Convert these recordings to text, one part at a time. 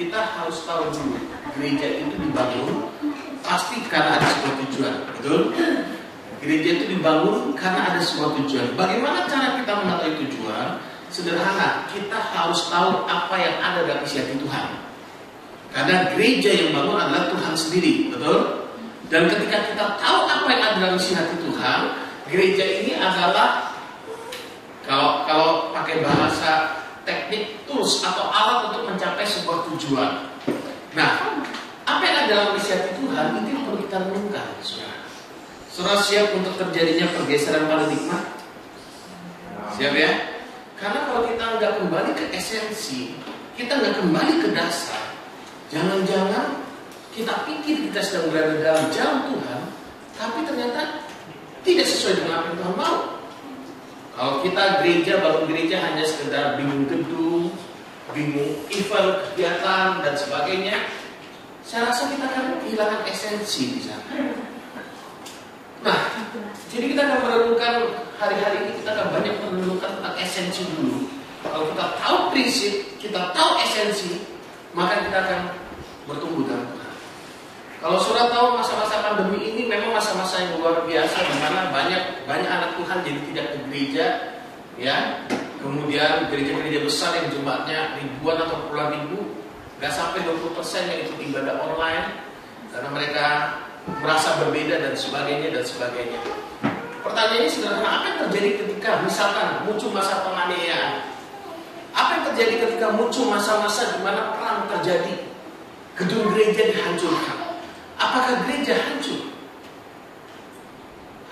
kita harus tahu dulu gereja itu dibangun pasti karena ada sebuah tujuan, betul? Gereja itu dibangun karena ada sebuah tujuan. Bagaimana cara kita mengetahui tujuan? Sederhana, kita harus tahu apa yang ada dalam isi hati Tuhan. Karena gereja yang bangun adalah Tuhan sendiri, betul? Dan ketika kita tahu apa yang ada dalam isi hati Tuhan, gereja ini adalah kalau pakai bahasa teknik, tools atau alat untuk mencapai sebuah tujuan. Nah, apa yang ada dalam isi hati Tuhan itu yang perlu kita renungkan, saudara. Saudara siap untuk terjadinya pergeseran paradigma? Siap ya? Karena kalau kita nggak kembali ke esensi, kita nggak kembali ke dasar, jangan-jangan kita pikir kita sedang berada dalam jalan Tuhan, tapi ternyata tidak sesuai dengan apa yang Tuhan mau. Kalau kita gereja, bangun gereja hanya sekedar bingung gedung, bingung event, kegiatan, dan sebagainya, saya rasa kita akan kehilangan esensi di sana. Nah, jadi kita akan merenungkan hari-hari ini, kita akan banyak merenungkan tentang esensi dulu. Kalau kita tahu prinsip, kita tahu esensi, maka kita akan bertumbuh dalam Tuhan. Kalau saudara tahu masa-masa pandemi ini memang masa-masa yang luar biasa, di mana banyak anak Tuhan jadi tidak ke gereja, ya. Kemudian gereja-gereja besar yang jumlahnya ribuan atau puluhan ribu, nggak sampai 20% yang ikut ibadah online karena mereka merasa berbeda dan sebagainya dan sebagainya. Pertanyaannya sederhana, apa yang terjadi ketika misalkan muncul masa penganiayaan? Apa yang terjadi ketika muncul masa-masa di mana perang terjadi, gedung gereja dihancurkan? Apakah gereja hancur?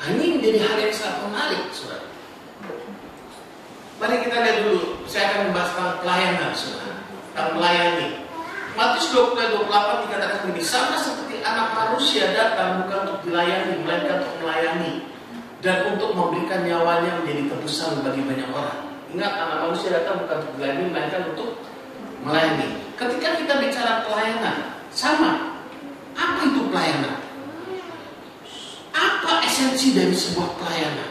Ini menjadi hal yang sangat menarik, saudara. Mari kita lihat dulu. Saya akan membahas tentang pelayanan, saudara. Tentang melayani. Matius 20:28 dikatakan begini, sama seperti anak manusia datang bukan untuk dilayani, melainkan untuk melayani dan untuk memberikan nyawanya menjadi tebusan bagi banyak orang. Ingat, anak manusia datang bukan untuk dilayani, melainkan untuk melayani. Ketika kita bicara pelayanan, sama. Apa itu pelayanan? Apa esensi dari sebuah pelayanan?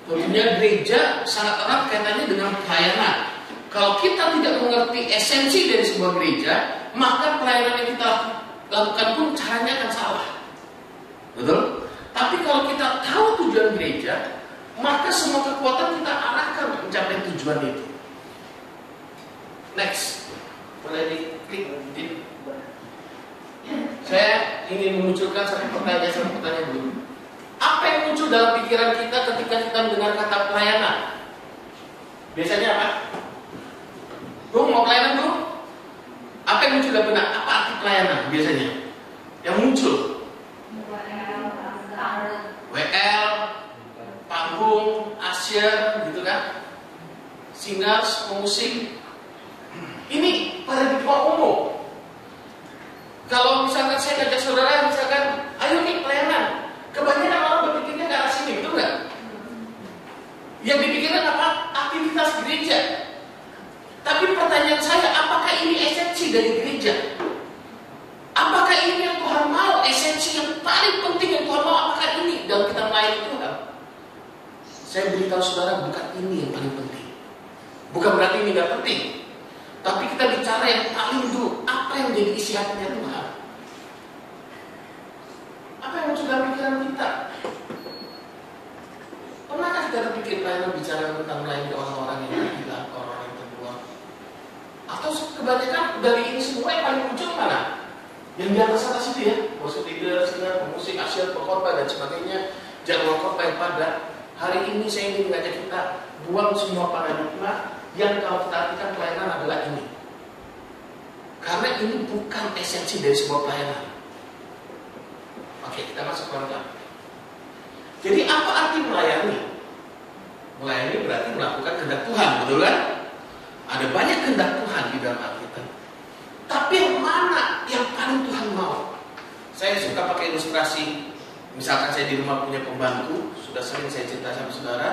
Tentunya gereja sangat erat kaitannya dengan pelayanan. Kalau kita tidak mengerti esensi dari sebuah gereja, maka pelayanan yang kita lakukan pun caranya akan salah. Betul? Tapi kalau kita tahu tujuan gereja, maka semua kekuatan kita arahkan untuk mencapai tujuan itu. Next. Boleh diklik. Saya ingin memunculkan satu pertanyaan dulu. Apa yang muncul dalam pikiran kita ketika kita mendengar kata pelayanan? Biasanya apa? Bro, mau pelayanan bro? Apa yang muncul dalam benak? Apa arti pelayanan biasanya? Yang muncul? WL, panggung, usher, gitu kan? Singers, pemusik. Ini paradigma umum. Kalau misalkan saya ngajak saudara, misalkan, ayo nih pelayanan, kebanyakan orang berpikirnya ke arah sini, betul nggak? Yang dipikirkan apa? Aktivitas gereja. Tapi pertanyaan saya, apakah ini esensi dari gereja? Apakah ini yang Tuhan mau? Esensi yang paling penting yang Tuhan mau, apakah ini dalam kita melayani Tuhan? Saya beritahu saudara, bukan ini yang paling penting. Bukan berarti ini nggak penting. Tapi kita bicara yang paling dulu, apa yang menjadi isi hatinya Tuhan? Apa yang muncul dalam pikiran kita? Pernahkah kita terpikir pelayanan bicara tentang melayani orang-orang yang hilang, orang-orang yang terbuang? Atau kebanyakan dari ini semua yang paling muncul mana? Yang di atas itu ya, worship leader, singer, pemusik, asyir, pengkhotbah dan sebagainya, jadwal khotbah yang padat. Hari ini saya ingin mengajak kita buang semua paradigma yang kalau kita artikan pelayanan adalah ini. Karena ini bukan esensi dari sebuah pelayanan. Oke, kita masuk pelan-pelan. Jadi apa arti melayani? Melayani berarti melakukan kehendak Tuhan, betul kan? Ada banyak kehendak Tuhan di dalam Alkitab. Tapi yang mana yang paling Tuhan mau? Saya suka pakai ilustrasi. Misalkan saya di rumah punya pembantu, sudah sering saya cerita sama saudara.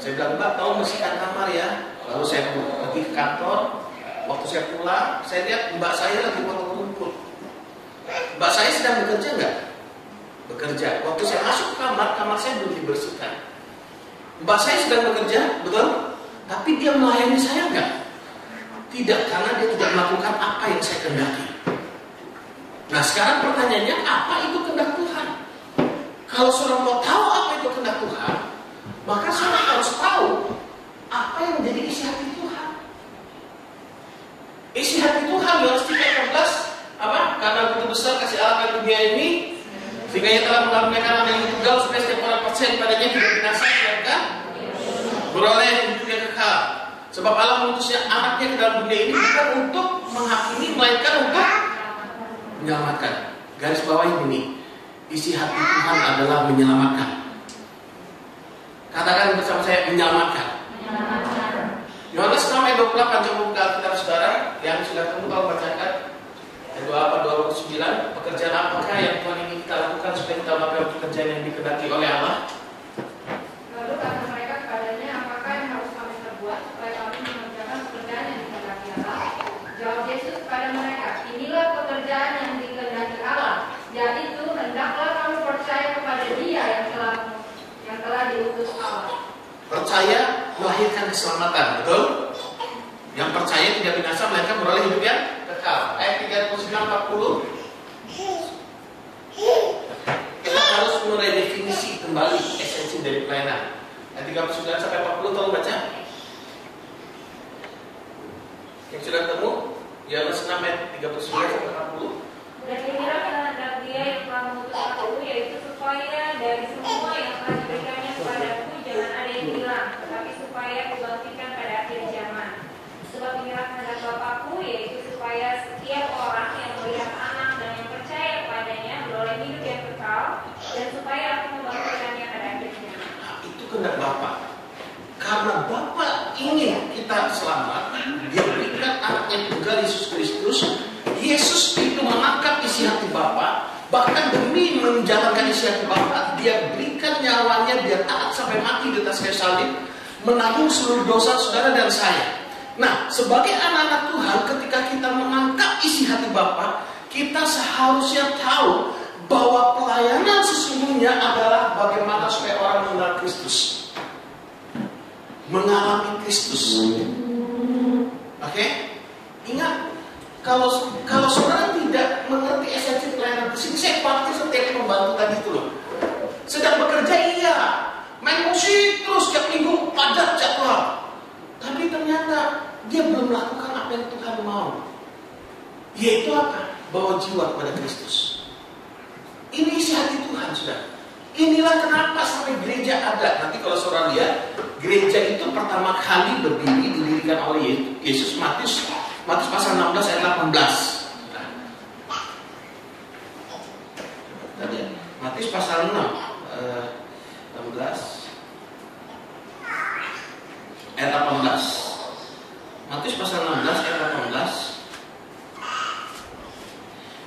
Saya bilang, Mbak, tahu bersihkan kamar ya. Lalu saya pergi ke kantor. Waktu saya pulang, saya lihat mbak saya lagi potong rumput. Mbak saya sedang bekerja nggak? Bekerja. Waktu saya masuk ke kamar saya belum dibersihkan. Mbak saya sedang bekerja, betul? Tapi dia melayani saya nggak? Tidak, karena dia tidak melakukan apa yang saya kehendaki. Nah sekarang pertanyaannya, apa itu kehendak Tuhan? Kalau seorang mau tahu apa itu kehendak Tuhan, maka seorang harus tahu apa yang menjadi isi hati Tuhan. Isi hati Tuhan, Yohanes 3:14, apa? Karena begitu besar kasih Allah akan dunia ini, sehingga ia telah mengaruniakan anak yang tunggal supaya setiap orang percaya kepadanya tidak binasa, melainkan beroleh hidup yang kekal. Sebab Allah mengutusnya anaknya ke dalam dunia ini bukan untuk menghakimi, melainkan untuk menyelamatkan. Garis bawah ini, isi hati Tuhan adalah menyelamatkan. Katakan bersama saya, menyelamatkan. Yohanes 6:28, coba buka Alkitab saudara yang sudah ketemu, kalau bacakan. Ayat 29, pekerjaan apakah yang Tuhan ingin kita lakukan supaya kita melakukan pekerjaan yang dikehendaki oleh Allah? Lalu kata mereka kepadanya, apakah yang harus kami perbuat supaya kami mengerjakan pekerjaan yang dikehendaki Allah? Jawab Yesus kepada mereka, inilah pekerjaan yang dikehendaki Allah, yaitu hendaklah kamu percaya kepada Dia yang telah diutus Allah. Percaya melahirkan keselamatan, betul? Yang percaya tidak binasa, melainkan beroleh hidup yang kekal. Ayat 39-40. Kita harus meredefinisi kembali esensi dari pelayanan. Ayat 39-40, tolong baca. Yang sudah ketemu, Yohanes 6 ayat 39-40. Dan inilah kehendak Dia yang telah mengutus aku, yaitu supaya dari semua yang telah diberikannya kepadaku jangan ada yang hilang, tetapi supaya kubangkitkan pada akhir zaman. Sebab inilah kehendak Bapakku, yaitu supaya setiap orang yang melihat anak dan yang percaya kepadanya beroleh hidup yang kekal, dan supaya aku membangkitkannya pada akhir zaman. Nah, itu kehendak Bapa. Karena Bapa ingin kita selamat, Dia berikan anaknya tunggal Yesus Kristus. Yesus itu mengangkat isi hati Bapa, bahkan demi menjalankan isi hati Bapa, Dia berikan nyawanya, Dia taat sampai mati di atas kayu salib, menanggung seluruh dosa saudara dan saya. Nah, sebagai anak-anak Tuhan, ketika kita mengangkat isi hati Bapa, kita seharusnya tahu bahwa pelayanan sesungguhnya adalah bagaimana supaya orang mengenal Kristus, mengalami Kristus. Oke? Ingat, kalau saudara tidak mengerti esensi pelayanan kesini, saya pasti setiap membantu tadi itu loh. Sedang bekerja iya, main musik terus setiap minggu padat jadwal, tapi ternyata dia belum melakukan apa yang Tuhan mau. Yaitu apa? Bawa jiwa kepada Kristus. Ini isi hati Tuhan, sudah. Inilah kenapa sampai gereja ada. Nanti kalau saudara lihat, gereja itu pertama kali berdiri, didirikan oleh Yesus. Matius pasal 16 ayat 18. Matius pasal 16 ayat 18. Matius pasal 16 ayat 18.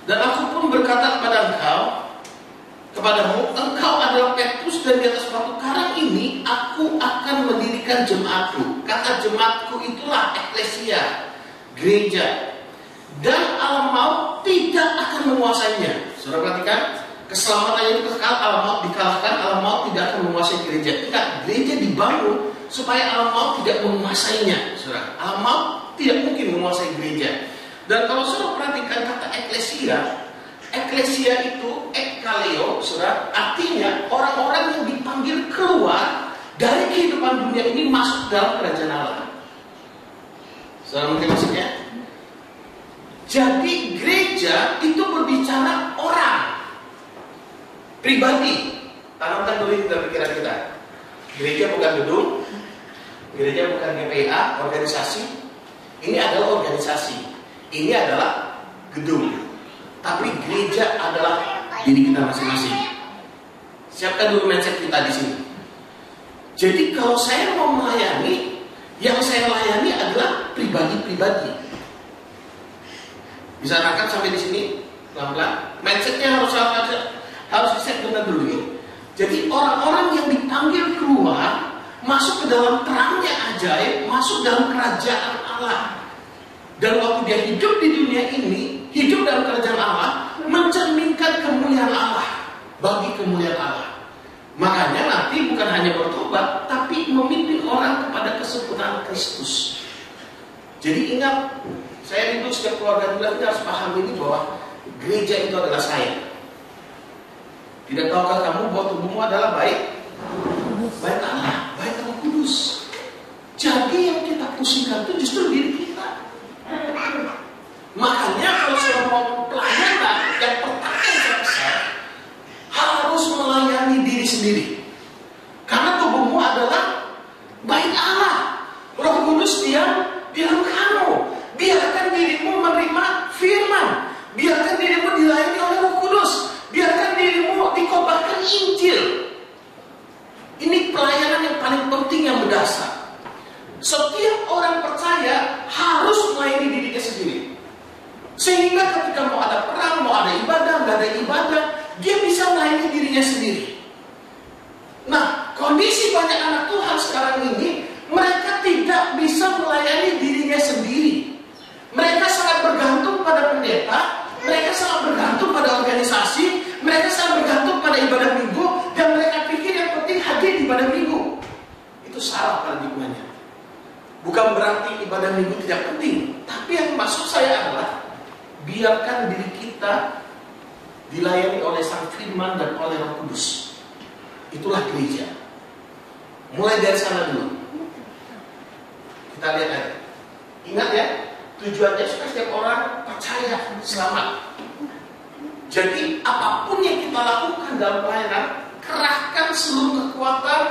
Dan aku pun berkata kepadamu, engkau adalah Petrus, dan di atas batu karang ini aku akan mendirikan jemaatku. Kata jemaatku itulah eklesia, gereja. Dan alam maut tidak akan menguasainya. Saudara perhatikan, keselamatan itu kekal, alam maut dikalahkan, alam maut tidak akan menguasai gereja. Tidak, gereja dibangun supaya alam maut tidak menguasainya. Saudara, alam maut tidak mungkin menguasai gereja. Dan kalau saudara perhatikan kata eklesia itu ekkaleo, saudara, artinya orang-orang yang dipanggil keluar dari kehidupan dunia ini masuk dalam kerajaan Allah. Saudara mungkin maksudnya? Jadi gereja itu berbicara orang, pribadi. Tanamkan dulu di dalam pikiran kita. Gereja bukan gedung, gereja bukan GPA, organisasi. Ini adalah organisasi. Ini adalah gedung. Tapi gereja adalah diri kita masing-masing. Siapkan dulu mindset kita di sini. Jadi kalau saya mau melayani, yang saya layani adalah pribadi-pribadi. Bisa nangkap sampai di sini? Pelan-pelan. Mindsetnya harus di-set benar dulu ya. Jadi orang-orang yang dipanggil keluar, masuk ke dalam terangnya ajaib, masuk dalam kerajaan Allah. Dan waktu dia hidup di dunia ini, hidup dalam kerajaan Allah, mencerminkan kemuliaan Allah, bagi kemuliaan Allah. Makanya nanti bukan hanya bertobat, tapi memimpin orang kepada kesempurnaan Kristus. Jadi ingat, saya rindu setiap keluarga muda kita harus paham ini bahwa gereja itu adalah saya. Tidak tahukah kamu bahwa tubuhmu adalah baik Allah, baik Roh Kudus. Jadi yang kita pusingkan itu justru diri kita. Makanya kalau saya mau pelayanan, yang pertama yang saya pesan harus melayani diri sendiri. Karena tubuhmu adalah baik Allah, Roh Kudus diam di dalam kamu. Biarkan dirimu menerima firman, biarkan dirimu dilayani oleh Roh Kudus, biarkan dirimu dikotbahkan Injil. Ini pelayanan yang paling penting, yang mendasar. Setiap orang percaya harus melayani dirinya sendiri. Sehingga ketika mau ada perang, mau ada ibadah, nggak ada ibadah, dia bisa melayani dirinya sendiri. Nah, kondisi banyak anak Tuhan sekarang ini, mereka tidak bisa melayani dirinya sendiri. Mereka sangat bergantung pada pendeta, mereka sangat bergantung pada organisasi, mereka sangat bergantung pada ibadah minggu, dan mereka pikir yang penting hadir di ibadah minggu. Itu salah paradigmanya. Bukan berarti ibadah minggu tidak penting, tapi yang maksud saya adalah biarkan diri kita dilayani oleh Sang Firman dan oleh Roh Kudus. Itulah gereja. Mulai dari sana dulu. Kita lihat aja. Ingat ya, tujuannya supaya setiap orang percaya, selamat. Jadi apapun yang kita lakukan dalam pelayanan, kerahkan seluruh kekuatan,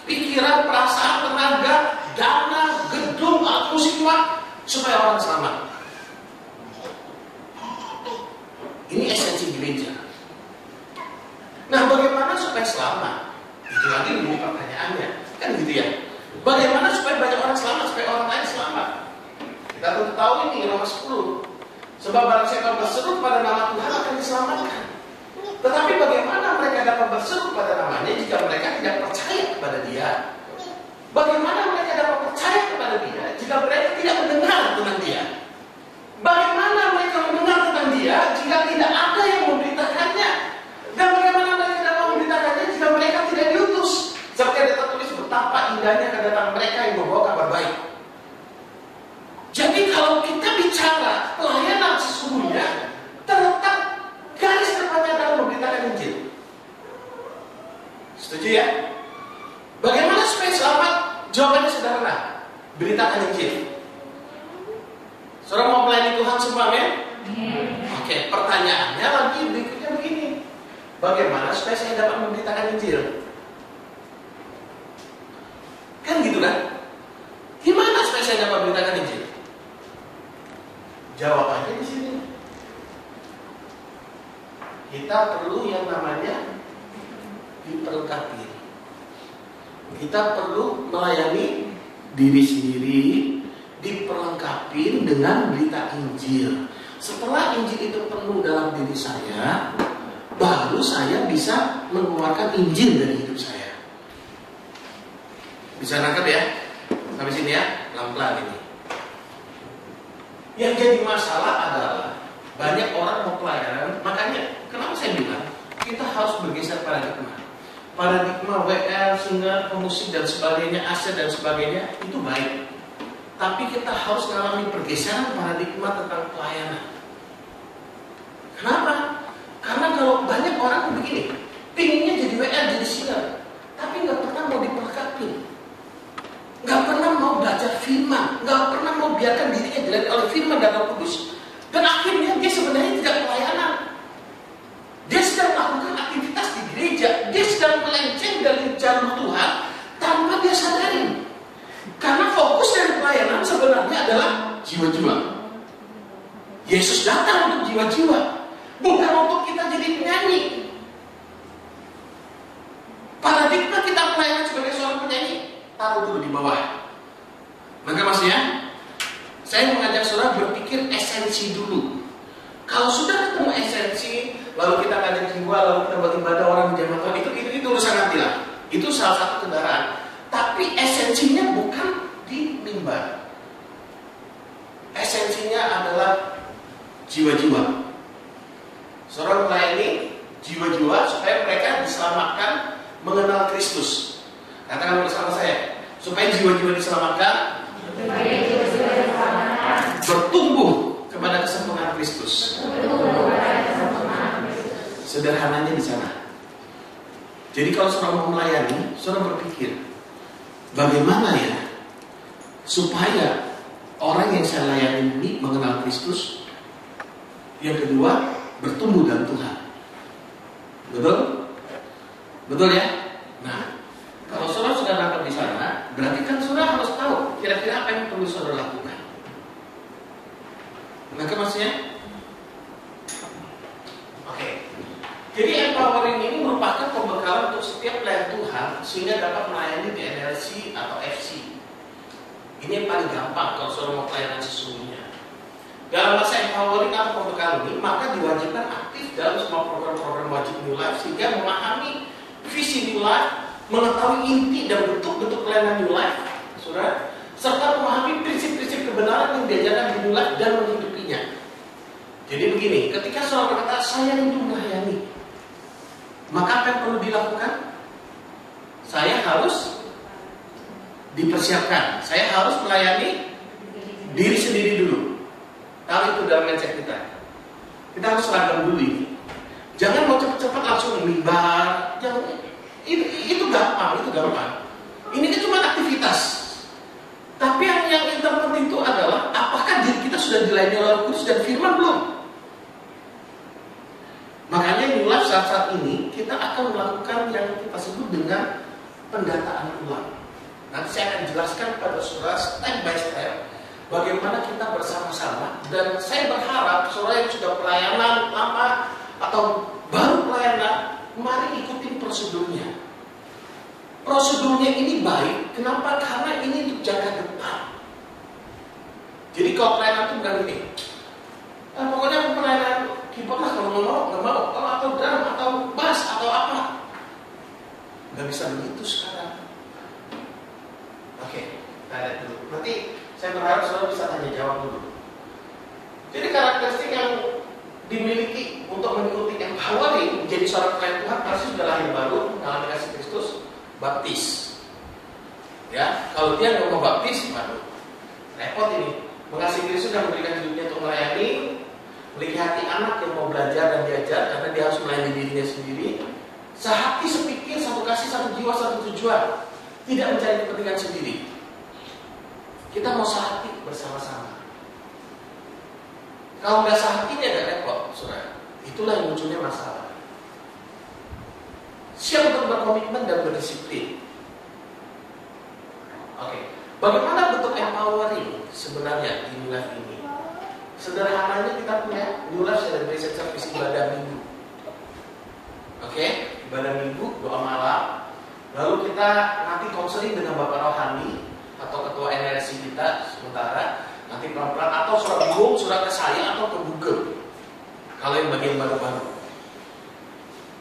pikiran, perasaan, tenaga, dana, gedung, atau semua supaya orang selamat. Ini esensi gereja. Nah, bagaimana supaya selamat? Itu lagi menjadi pertanyaannya. Kan gitu ya. Bagaimana supaya banyak orang selamat, supaya orang lain selamat? Kita tentu tahu ini Roma 10. Sebab barang siapa berseru pada nama Tuhan akan diselamatkan. Tetapi bagaimana mereka dapat berseru pada namanya jika mereka tidak percaya kepada Dia? Bagaimana mereka dapat percaya kepada Dia jika mereka tidak mendengar tentang Dia? Bagaimana mereka mendengar tentang Dia jika tidak ada yang memberitakannya? Dan bagaimana mereka dapat memberitakannya jika mereka tidak diutus? Seperti ada tertulis, betapa indahnya kedatangan mereka yang membawa kabar baik. Jadi kalau kita bicara pelayanan sesungguhnya, terletak garis depannya dalam memberitakan Injil. Setuju ya? Bagaimana supaya selamat? Jawabannya sederhana, beritakan Injil. Saudara mau melayani Tuhan semua ya? Oke, pertanyaannya lagi berikutnya begini. Bagaimana supaya saya dapat memberitakan Injil? Kan gitu kan? Gimana supaya saya dapat memberitakan Injil? Jawabannya di sini. Kita perlu yang namanya diperlengkapi. Kita perlu melayani diri sendiri, diperlengkapi dengan berita Injil. Setelah Injil itu penuh dalam diri saya, baru saya bisa mengeluarkan Injil dari hidup saya. Bisa nangkep ya? Sampai sini ya, pelan-pelan ini. Yang jadi masalah adalah banyak orang mau pelayanan. Makanya kenapa saya bilang kita harus bergeser paradigma. Paradigma WL, singer, pemusik dan sebagainya, aset dan sebagainya itu baik. Tapi kita harus mengalami pergeseran paradigma tentang pelayanan. Kenapa? Karena kalau banyak orang begini, pinginnya jadi WL, jadi singer, tapi nggak pernah mau diperlengkapi, nggak pernah mau belajar firman, nggak pernah mau biarkan dirinya dilayani oleh firman dan Roh Kudus. Dan akhirnya dia sebenarnya tidak pelayanan. Dia sedang melakukan aktivitas di gereja, dia sedang melenceng dari jalur Tuhan tanpa dia sadari. Karena fokus dari pelayanan sebenarnya adalah jiwa-jiwa. Yesus datang untuk jiwa-jiwa, bukan untuk kita jadi penyanyi. Paradigma kita pelayanan sebagai seorang penyanyi, taruh dulu di bawah. Maka maksudnya, saya mengajak saudara berpikir esensi dulu. Kalau sudah ketemu esensi, lalu kita ngajak jiwa, lalu kita buat ibadah orang di jamaah Tuhan, itu urusan nanti lah. Itu salah satu kendaraan. Tapi esensinya bukan di mimbar. Esensinya adalah jiwa-jiwa. Saudara melayani jiwa-jiwa supaya mereka diselamatkan mengenal Kristus. Katakan bersama saya, supaya jiwa-jiwa diselamatkan bertumbuh kepada kesempurnaan Kristus. Sederhananya di sana. Jadi kalau saudara mau melayani, saudara berpikir, bagaimana ya supaya orang yang saya layani ini mengenal Kristus. Yang kedua, bertumbuh dalam Tuhan. Betul? Betul ya? Nah, kalau saudara sudah nangkap di sana, berarti kan saudara harus tahu kira-kira apa yang perlu saudara lakukan. Nangkap maksudnya? Oke. Jadi empowering ini merupakan pembekalan untuk setiap pelayan Tuhan sehingga dapat melayani di NLC atau FC. Ini yang paling gampang kalau saudara mau pelayanan sesungguhnya. Dalam masa empowering atau pembekalan ini, maka diwajibkan aktif dalam semua program-program wajib New Life sehingga memahami visi New Life, mengetahui inti dan bentuk-bentuk pelayanan New Life, saudara, serta memahami prinsip-prinsip kebenaran yang diajarkan di New Life dan menghidupinya. Jadi begini, ketika saudara berkata, saya rindu melayani, maka apa yang perlu dilakukan? Saya harus dipersiapkan. Saya harus melayani diri sendiri dulu. Tahu itu dalam mindset kita. Kita harus seragam dulu ini. Jangan mau cepat-cepat langsung mimbar. Jangan. Itu gampang, itu gampang. Ini kan cuma aktivitas. Tapi yang terpenting itu adalah apakah diri kita sudah dilayani oleh Roh Kudus dan Firman belum? Makanya New Life saat ini kita akan melakukan yang kita sebut dengan pendataan ulang. Nanti saya akan jelaskan pada saudara step by step bagaimana kita bersama-sama. Dan saya berharap saudara yang sudah pelayanan lama atau baru pelayanan, mari ikutin prosedurnya. Prosedurnya ini baik. Kenapa? Karena ini untuk jaga depan. Jadi kalau pelayanan itu bukan ini. Pokoknya pelayanan keyboard lah, kalau nggak mau. Kalau atau drum atau bass atau apa. Nggak bisa begitu sekarang. Oke, kita lihat dulu. Nanti saya berharap saudara bisa tanya jawab dulu. Jadi karakteristik yang dimiliki untuk mengikuti empowering menjadi seorang pelayan Tuhan pasti sudah lahir baru, mengalami kasih Kristus, baptis. Ya, kalau dia nggak mau baptis, waduh, repot ini. Mengasihi Kristus dan memberikan hidupnya untuk melayani, memiliki hati anak yang mau belajar dan diajar karena dia harus melayani dirinya sendiri. Sehati, sepikir, satu kasih, satu jiwa, satu tujuan. Tidak mencari kepentingan sendiri. Kita mau sehati bersama-sama. Kalau nggak sehati ya nggak repot, saudara. Itulah yang munculnya masalah. Siap untuk berkomitmen dan berdisiplin. Oke, bagaimana bentuk empowering sebenarnya di New Life ini? Sederhananya kita punya New Life Celebration Service ibadah minggu. Oke, ibadah minggu, doa malam. Lalu kita nanti konseling dengan Bapak Rohani atau Ketua NLC kita sementara. Nanti pelan-pelan atau surat bingung, surat ke saya atau ke Google. Kalau yang bagian baru-baru.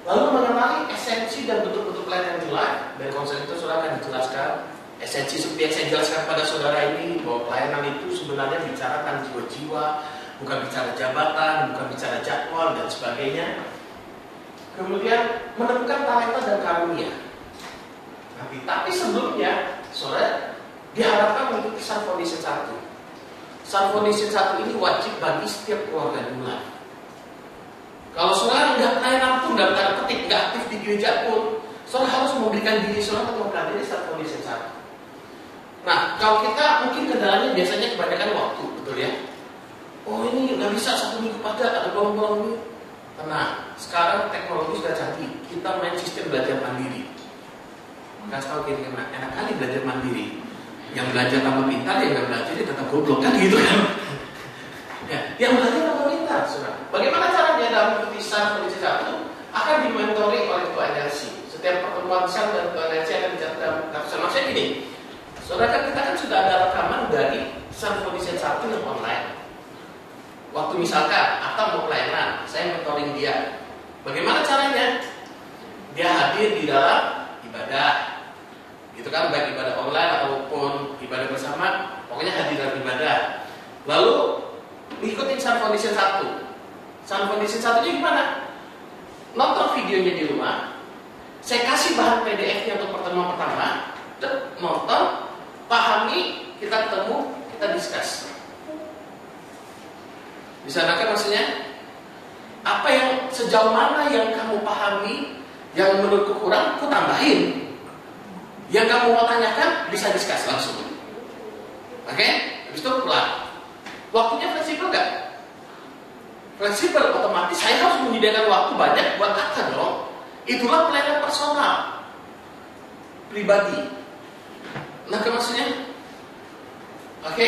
Lalu mengenali esensi dan bentuk-bentuk pelayanan New Life. Dan konseling itu saudara akan dijelaskan. Esensi seperti yang saya jelaskan pada saudara ini, bahwa pelayanan itu sebenarnya bicarakan jiwa-jiwa, bukan bicara jabatan, bukan bicara jadwal dan sebagainya. Kemudian menemukan talenta dan karunia. Tapi sebelumnya, saudara diharapkan mengikuti Sun Foundation 1. Sun Foundation 1 ini wajib bagi setiap keluarga New Life. Kalau saudara nggak pelayanan pun, nggak tanda petik, nggak aktif di gereja pun, saudara harus memberikan diri saudara untuk mempelajari Sun Foundation 1. Nah, kalau kita mungkin kendalanya biasanya kebanyakan waktu, betul ya? Oh ini nggak bisa 1 minggu pada ada bolong-bolong ini. Tenang, sekarang teknologi sudah canggih. Kita main sistem belajar mandiri. Kasih tahu kira-kira enak kali belajar mandiri. Yang belajar tambah pintar, yang nggak belajar dia tetap goblok kan gitu kan? Ya, yang belajar tambah pintar, saudara. Bagaimana caranya dalam mengikuti Sun Foundation 1 akan dimentori oleh Ketua NLC. Setiap pertemuan Sun dan Ketua NLC akan dicatat dalam kapsul. Maksudnya gini, saudara kan kita kan sudah ada rekaman dari Sun Foundation 1 yang online. Waktu misalkan Atta mau pelayanan, saya mentoring dia. Bagaimana caranya? Dia hadir di dalam ibadah. Gitu kan, baik ibadah online ataupun ibadah bersama, pokoknya hadir dalam ibadah. Lalu ikutin Sun Foundation 1. Sun Foundation 1 nya gimana? Nonton videonya di rumah. Saya kasih bahan PDF-nya untuk pertemuan pertama. Nonton, pahami, kita ketemu, kita discuss. Bisa kan maksudnya? Apa yang sejauh mana yang kamu pahami, yang menurutku kurang, aku tambahin. Yang kamu mau tanyakan bisa diskus langsung. Oke? Habis itu pulang. Waktunya fleksibel nggak? Fleksibel, otomatis saya harus menyediakan waktu banyak buat apa dong? Itulah pelayanan personal, pribadi. Nah, maksudnya? Oke?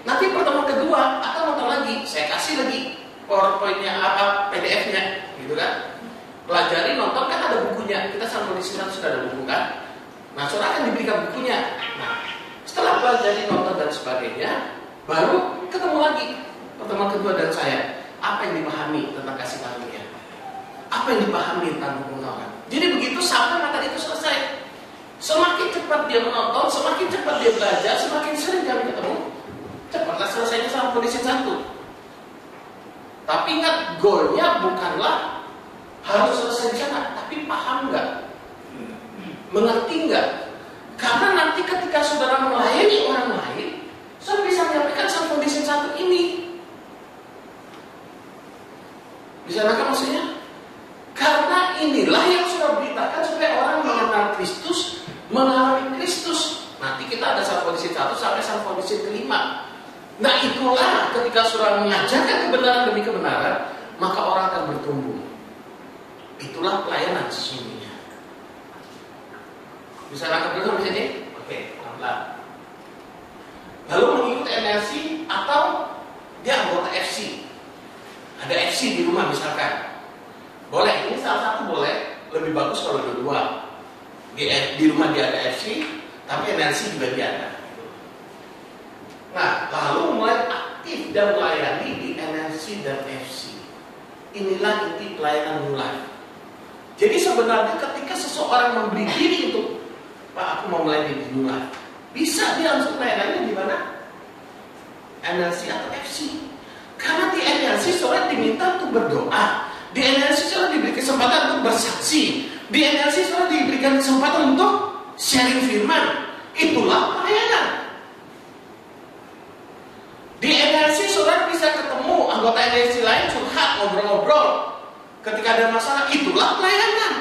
Nanti pertemuan kedua akan nonton lagi. Saya kasih lagi PowerPoint-nya apa, PDF-nya, gitu kan? Pelajari, nonton, kan ada bukunya. Kita sama di sini sudah ada buku kan? Nah, saudara akan diberikan bukunya. Nah, setelah pelajari, nonton dan sebagainya, baru ketemu lagi pertemuan kedua dan saya. Apa yang dipahami tentang kasih karunia? Apa yang dipahami tentang hubungan orang? Jadi begitu sampai materi itu selesai. Semakin cepat dia menonton, semakin cepat dia belajar, semakin sering kami ketemu, cepatlah selesainya sama kondisi satu. Tapi ingat, goalnya bukanlah harus selesai di sana, tapi paham nggak? Mengerti nggak? Karena nanti ketika saudara melayani orang lain, saudara bisa menyampaikan sama kondisi satu ini. Bisa nggak maksudnya? Karena inilah yang sudah beritakan supaya orang mengenal Kristus, mengalami Kristus. Nanti kita ada sama kondisi 1 sampai sama kondisi 5. Nah, itulah ketika saudara mengajarkan kebenaran demi kebenaran, maka orang akan bertumbuh. Itulah pelayanan sesungguhnya. Bisa nangkep dulu di sini? Oke, pelan-pelan. Lalu mengikuti NLC atau dia anggota FC. Ada FC di rumah misalkan. Boleh, ini salah satu boleh. Lebih bagus kalau dua-dua. Di rumah dia ada FC, tapi NLC juga dia ada. Nah, lalu mulai aktif dan melayani di NLC dan FC. Inilah inti pelayanan mulai. Jadi sebenarnya ketika seseorang memberi diri untuk Pak, aku mau melayani di mulai, bisa dia langsung melayani di mana? NLC atau FC. Karena di NLC saudara diminta untuk berdoa. Di NLC saudara diberi kesempatan untuk bersaksi. Di NLC saudara diberikan kesempatan untuk sharing firman. Itulah pelayanan. Di NLC saudara bisa ketemu anggota NLC lain curhat, ngobrol-ngobrol. Ketika ada masalah, itulah pelayanan.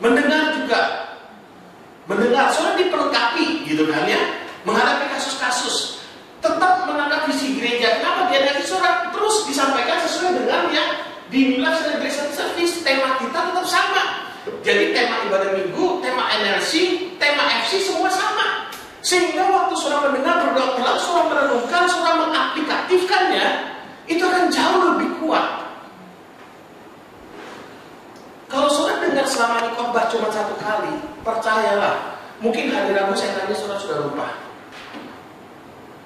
Mendengar juga. Mendengar, saudara diperlengkapi gitu kan ya. Menghadapi kasus-kasus. Tetap menangkap visi gereja. Kenapa dia dari surat terus disampaikan sesuai dengan yang dinilai celebration service. Tema kita tetap sama. Jadi tema ibadah minggu, tema NLC, tema FC semua sama. Sehingga waktu saudara mendengar berulang-ulang, saudara merenungkan, saudara mengaplikatifkannya, itu akan jauh lebih kuat. Kalau saudara dengar selama ini khotbah cuma 1 kali, percayalah, mungkin hari Rabu saya tanya saudara sudah lupa.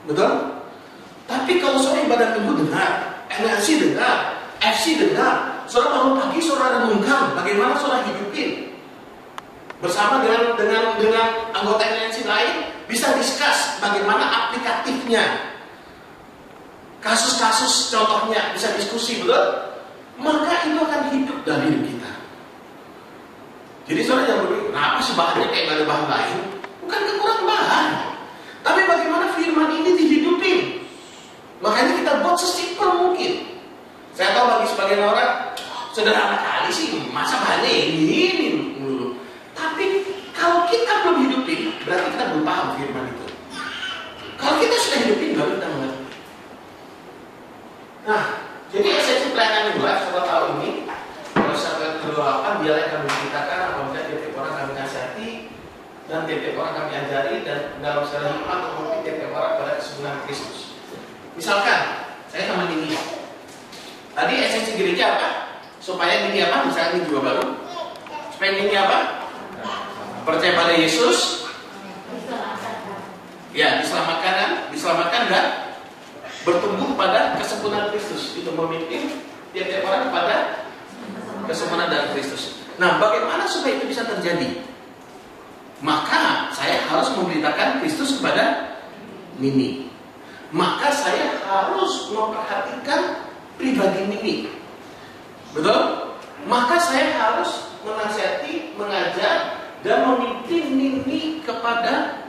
Betul? Tapi kalau saudara ibadah minggu dengar, NLC dengar, FC dengar, saudara bangun pagi saudara renungkan bagaimana saudara hidupin bersama dengan anggota NLC lain, bisa diskus bagaimana aplikatifnya, kasus-kasus contohnya bisa diskusi, betul? Maka itu akan hidup dari hidup kita. Jadi saudara jangan berpikir, kenapa sih bahannya kayak gak ada bahan lain? Bukan kekurangan bahan, tapi bagaimana firman ini dihidupin. Makanya kita buat sesimpel mungkin. Saya tahu bagi sebagian orang sederhana kali sih, masa bahannya ini dulu. Tapi kalau kita belum hidupin, berarti kita belum paham firman itu. Kalau kita sudah hidupin, baru kita mengerti. Nah, jadi esensi pelayanan gue, setelah tahu ini, kalau sampai ke-28, dia akan menceritakan apabila tiap orang kami nasihati dan tiap orang kami ajari dan dalam secara hikmat untuk memimpin tiap orang pada kesempurnaan Kristus. Misalkan, saya sama Nini. Tadi esensi gereja apa? Supaya Nini apa? Misalnya ini juga baru. Supaya Nini apa? Percaya pada Yesus. Ya, diselamatkan dan bertumbuh pada kesempurnaan Kristus. Itu memimpin tiap orang pada kesempurnaan dari Kristus. Nah, bagaimana supaya itu bisa terjadi? Maka saya harus memberitakan Kristus kepada Nini. Maka saya harus memperhatikan pribadi Nini. Betul? Maka saya harus menasihati, mengajar, dan memimpin Nini kepada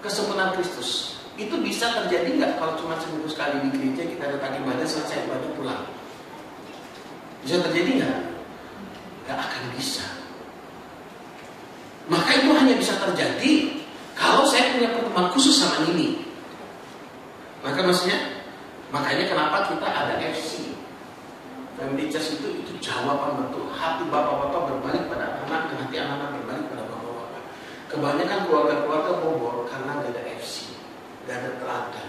kesempurnaan Kristus. Itu bisa terjadi nggak kalau cuma seminggu sekali di gereja kita datang ibadah, selesai ibadah pulang? Bisa terjadi nggak? Nggak akan bisa. Maka itu hanya bisa terjadi kalau saya punya pertemuan khusus sama Nini. Makanya kenapa kita ada FC. Family Church itu jawaban betul. Hati bapak-bapak berbalik pada anak-anak dan hati anak-anak berbalik pada bapak-bapak. Kebanyakan keluarga-keluarga bobor karena gak ada FC, gak ada teladan.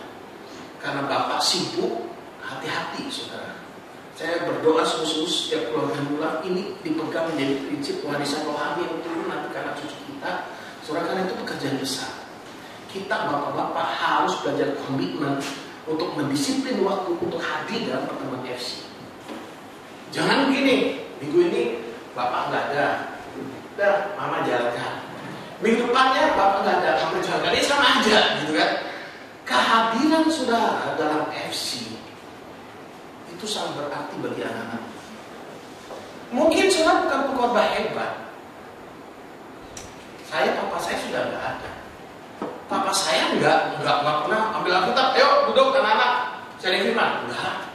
Karena bapak sibuk, hati-hati saudara. Saya berdoa sungguh-sungguh setiap keluarga mulai ini dipegang menjadi prinsip warisan rohani yang turun nanti karena cucu kita. Saudara, karena itu pekerjaan besar. Kita bapak-bapak harus belajar komitmen untuk mendisiplin waktu untuk hadir dalam pertemuan FC. Jangan begini, minggu ini bapak nggak ada, udah mama jalankan. Minggu depannya bapak nggak ada, mama jalankan. Ini sama aja, gitu kan? Kehadiran saudara dalam FC itu sangat berarti bagi anak-anak. Mungkin saudara bukan pengkhotbah hebat. Papa saya sudah nggak ada. Papa saya nggak pernah ambil Alkitab. Ayo duduk anak-anak, cari firman. Enggak.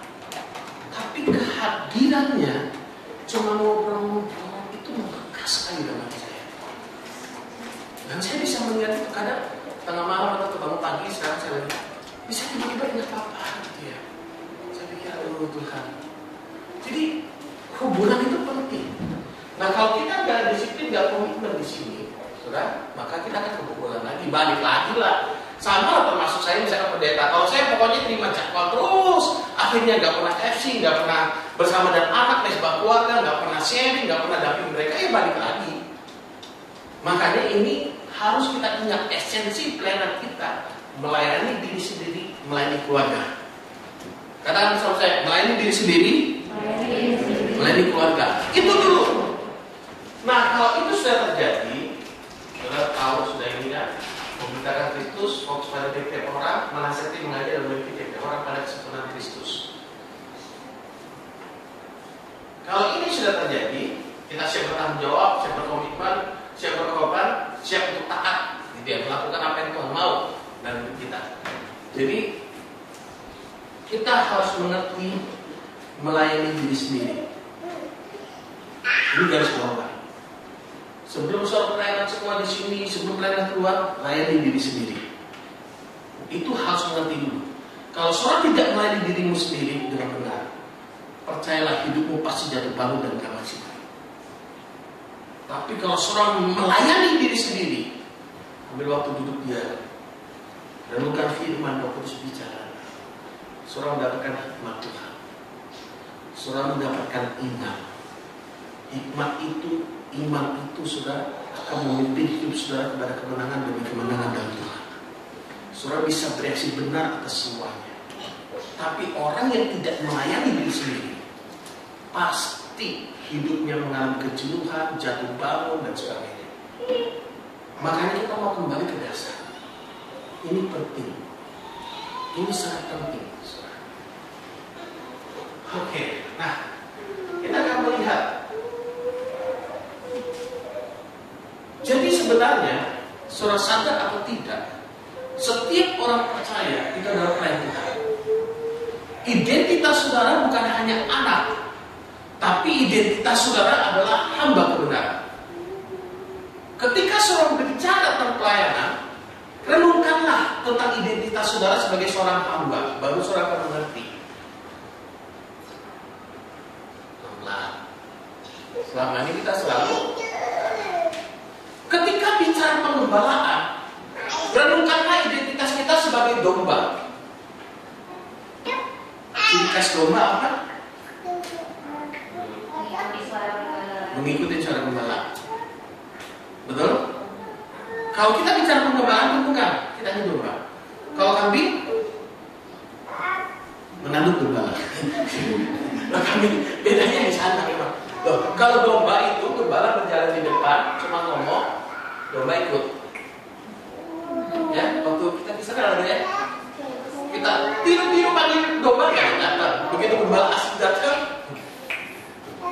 Tapi kehadirannya cuma ngobrol-ngobrol itu membekas sekali dalam hati saya. Dan saya bisa melihat itu kadang tengah malam atau bangun pagi sekarang saya lihat bisa tiba-tiba ingat papa gitu ya. Saya pikir Tuhan. Jadi hubungan itu penting. Nah kalau kita nggak disiplin, nggak komitmen di sini, saudara, maka kita akan kebobolan lagi, balik lagi lah. Sama termasuk saya misalnya pendeta. Kalau saya pokoknya terima jadwal terus, akhirnya nggak pernah FC, nggak pernah bersama dan anak, mesbah keluarga, nggak pernah sharing, nggak pernah damping mereka, ya balik lagi. Makanya ini harus kita ingat esensi pelayanan kita, melayani diri sendiri, melayani keluarga. Katakan sama saya, melayani diri sendiri, melayani keluarga. Itu dulu. Nah kalau itu sudah terjadi, saudara tahu sudah ini kan, memberitakan Kristus, fokus pada tiap orang, menasihati, mengajar, dan memiliki tiap orang pada kesempurnaan Kristus. Kalau ini sudah terjadi, kita siap bertanggung jawab, siap berkomitmen, siap berkorban, siap untuk taat, gitu ya, melakukan apa yang Tuhan mau dalam hidup kita. Jadi kita harus mengerti melayani diri sendiri. Ini garis bawah. Sebelum soal pelayanan semua di sini, sebelum pelayanan keluar, layani diri sendiri. Itu harus mengerti dulu. Kalau seorang tidak melayani dirimu sendiri dengan benar, percayalah hidupmu pasti jatuh bangun dan gak masih. Tapi kalau seorang melayani diri sendiri, ambil waktu duduk dia, renungkan firman Roh Kudus bicara, seorang mendapatkan hikmat Tuhan, seorang mendapatkan iman. Hikmat itu, iman itu sudah akan memimpin hidup saudara kepada kemenangan demi kemenangan dalam Tuhan. Saudara bisa bereaksi benar atas semuanya. Tapi orang yang tidak melayani diri sendiri, pasti hidupnya mengalami kejenuhan, jatuh bangun dan sebagainya. Makanya kita mau kembali ke dasar. Ini penting. Ini sangat penting. Oke, nah kita akan melihat. Jadi sebenarnya, saudara sadar atau tidak, setiap orang percaya itu adalah pelayan Tuhan. Identitas saudara bukan hanya anak, tapi identitas saudara adalah hamba kebenaran. Ketika saudara berbicara tentang pelayanan, renungkanlah tentang identitas saudara sebagai seorang hamba, baru saudara akan mengerti. Selama ini kita selalu ketika bicara pengembalaan, renungkanlah identitas kita sebagai domba. Identitas domba apa? Mengikuti suara gembala. Betul? Kalau kita bicara pengembalaan, tentu kan kita hanya domba. Kalau kambing, menanduk gembala. Nah, kambing bedanya di sana memang. Loh, kalau domba itu gembala berjalan di depan, cuma ngomong, domba ikut. Ya, waktu kita di sana ada ya. Kita tiru-tiru panggil domba ya datang. Begitu gembala asik datang,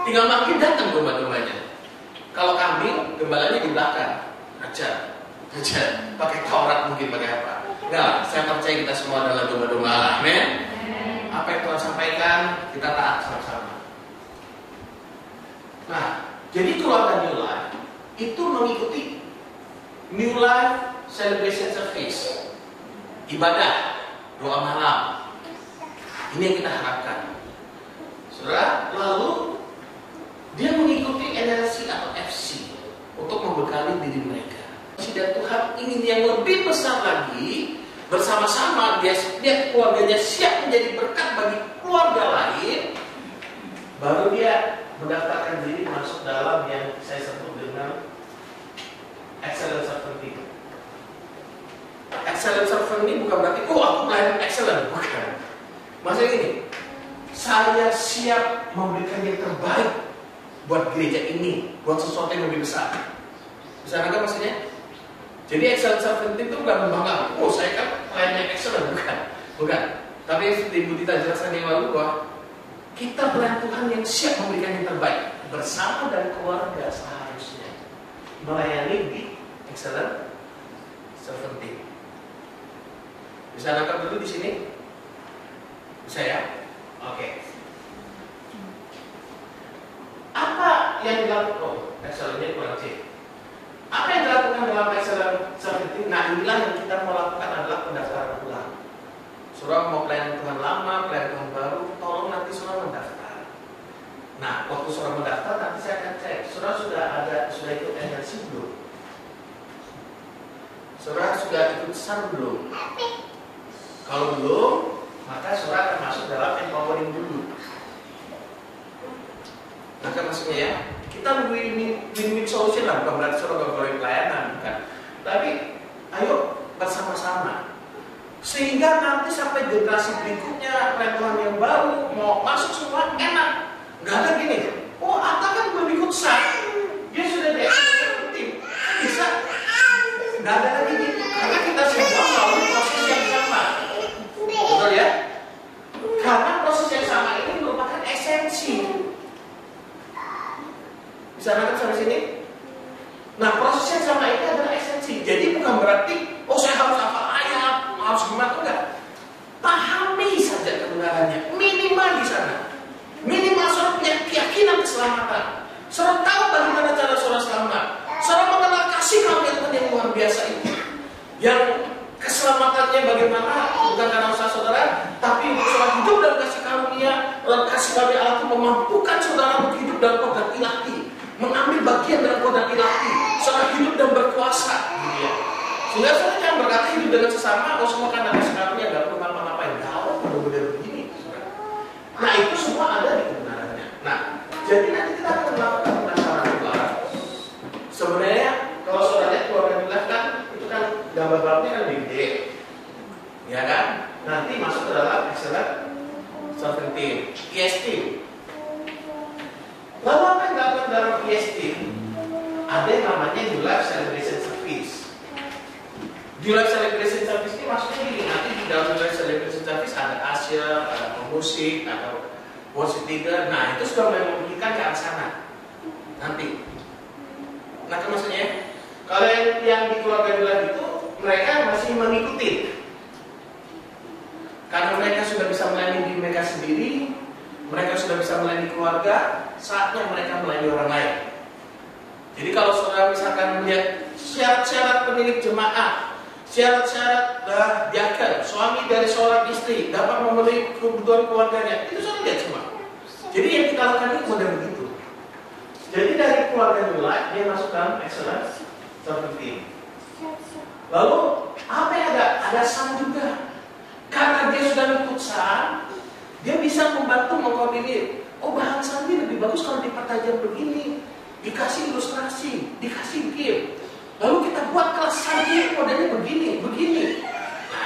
tinggal makin datang domba-dombanya. Kalau kambing, gembalanya di belakang, aja, pakai Taurat mungkin pakai apa. Enggak, saya percaya kita semua adalah domba-domba Allah. Amin. Apa yang Tuhan sampaikan, kita taat sama-sama. Nah, jadi keluarga New Life itu mengikuti New Life Celebration Service, ibadah, doa malam. Ini yang kita harapkan. Saudara, lalu dia mengikuti NLC atau FC untuk membekali diri mereka. Dan Tuhan ingin yang lebih besar lagi, bersama-sama dia keluarganya siap menjadi berkat bagi keluarga lain, baru dia mendaftarkan diri masuk dalam yang saya sebut dengan excellent servant ini. Excellent servant ini bukan berarti aku pelayan excellent, bukan. Maksudnya ini, saya siap memberikan yang terbaik buat gereja ini, buat sesuatu yang lebih besar. Bisa nggak maksudnya? Jadi excellent servant itu bukan membanggakan, oh saya kan pelayan yang excellent, bukan. Tapi seperti Ibu Tita jelaskan yang lalu bahwa kita pelayan Tuhan yang siap memberikan yang terbaik bersama dan keluarga seharusnya melayani di excellent servant team. Bisa nangkap dulu di sini? Bisa ya? Oke. Apa yang dilakukan? Oh, excellentnya kurang sih. Apa yang dilakukan dalam excellent servant team? Nah, inilah yang kita mau lakukan adalah pendaftaran ulang. Saudara mau pelayan Tuhan lama, pelayan Tuhan baru, tolong nanti saudara mendaftar. Nah, waktu saudara mendaftar nanti saya akan cek, saudara sudah ikut NLC belum? Saudara sudah ikut SAR belum? Kalau belum, maka saudara akan masuk dalam empowering dulu. Maka maksudnya ya, kita win-win solution lah, bukan berarti saudara gak boleh pelayanan, bukan. Tapi, ayo bersama-sama. Sehingga nanti sampai generasi berikutnya, pelayan yang baru, mau masuk semua enak. Gak ada gini, oh Atta kan belum ikut SAR, dia sudah di excellent team, bisa. Gak ada lagi gitu, karena kita semua melalui proses yang sama. Betul ya? Karena proses yang sama ini merupakan esensi. Bisa nangkep sampai sini? Nah, proses yang sama ini adalah esensi. Jadi bukan berarti, oh saya harus hafal ayat, harus gimana, enggak. Pahami saja kebenarannya, minimal di sana. Minimal saudara punya keyakinan keselamatan. Saudara tahu bagaimana cara saudara selamat. Saudara mengenal kasih karunia Tuhan yang luar biasa itu. Yang keselamatannya bagaimana, bukan karena usaha saudara, tapi untuk saudara hidup dalam kasih karunia, kasih karunia Allah itu memampukan saudara untuk hidup dalam kodrat ilahi, mengambil bagian dalam kodrat ilahi, saudara hidup dan berkuasa. Sehingga saudara jangan berkata hidup dengan sesama, oh semua kan ada kasih karunia, gak perlu ngapa-ngapain. Kalau benar-benar begini, saudara. Nah itu semua ada di kebenarannya. Nah, jadi nanti kita akan melakukan pendaftaran ulang. Sebenarnya kalau saudara lihat keluarga kita kan, itu kan gambar-gambarnya kan gede, ya kan? Nanti masuk ke dalam excellent servant team, ES team. Lalu apa yang dilakukan dalam ES team? Ada yang namanya New Life Celebration Service. New Life Celebration Service ini maksudnya gini, nanti di dalam New Life Celebration Service ada usher, ada musik, atau worship leader. Nah itu sudah mulai memikirkan ke arah sana nanti. Nah maksudnya kalau yang di keluarga New Life itu mereka masih mengikuti, karena mereka sudah bisa melayani diri mereka sendiri, mereka sudah bisa melayani keluarga, saatnya mereka melayani orang lain. Jadi kalau saudara misalkan melihat syarat-syarat pemilik jemaah, syarat-syarat diaken, suami dari seorang istri dapat memenuhi kebutuhan keluarganya, itu saudara lihat semua. Jadi yang kita lakukan itu model begitu. Jadi dari keluarga New Life dia masuk dalam excellent servant team. Lalu apa yang ada? Ada SAN juga. Karena dia sudah ikut SAN, dia bisa membantu mengkoordinir. Oh bahan SAN ini lebih bagus kalau dipertajam begini, dikasih ilustrasi, dikasih game. Lalu kita buat kelas SAN ini modelnya begini. Nah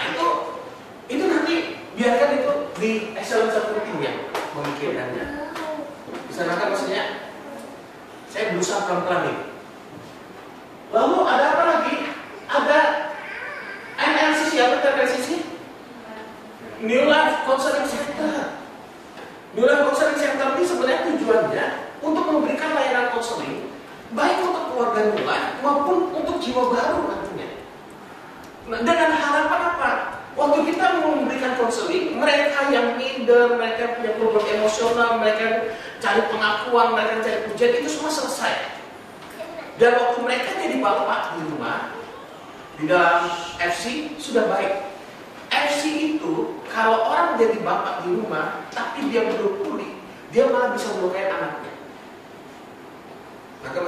itu nanti biarkan itu di excellent servant team yang memikirkannya. Bisa nangkap maksudnya? Saya berusaha pelan-pelan nih. Lalu ada apa lagi? Ada NLCC, apa NLCC? New Life Counseling Center. New Life Counseling Center ini sebenarnya tujuannya untuk memberikan layanan konseling baik untuk keluarga New Life maupun untuk jiwa baru nantinya. Nah, dengan harapan apa? Waktu kita memberikan konseling, mereka yang minder, mereka punya problem emosional, mereka cari pengakuan, mereka cari pujian, itu semua selesai. Dan waktu mereka jadi bapak di rumah, di dalam FC sudah baik. FC itu kalau orang jadi bapak di rumah, tapi dia belum pulih, dia malah bisa melukai anaknya. Maka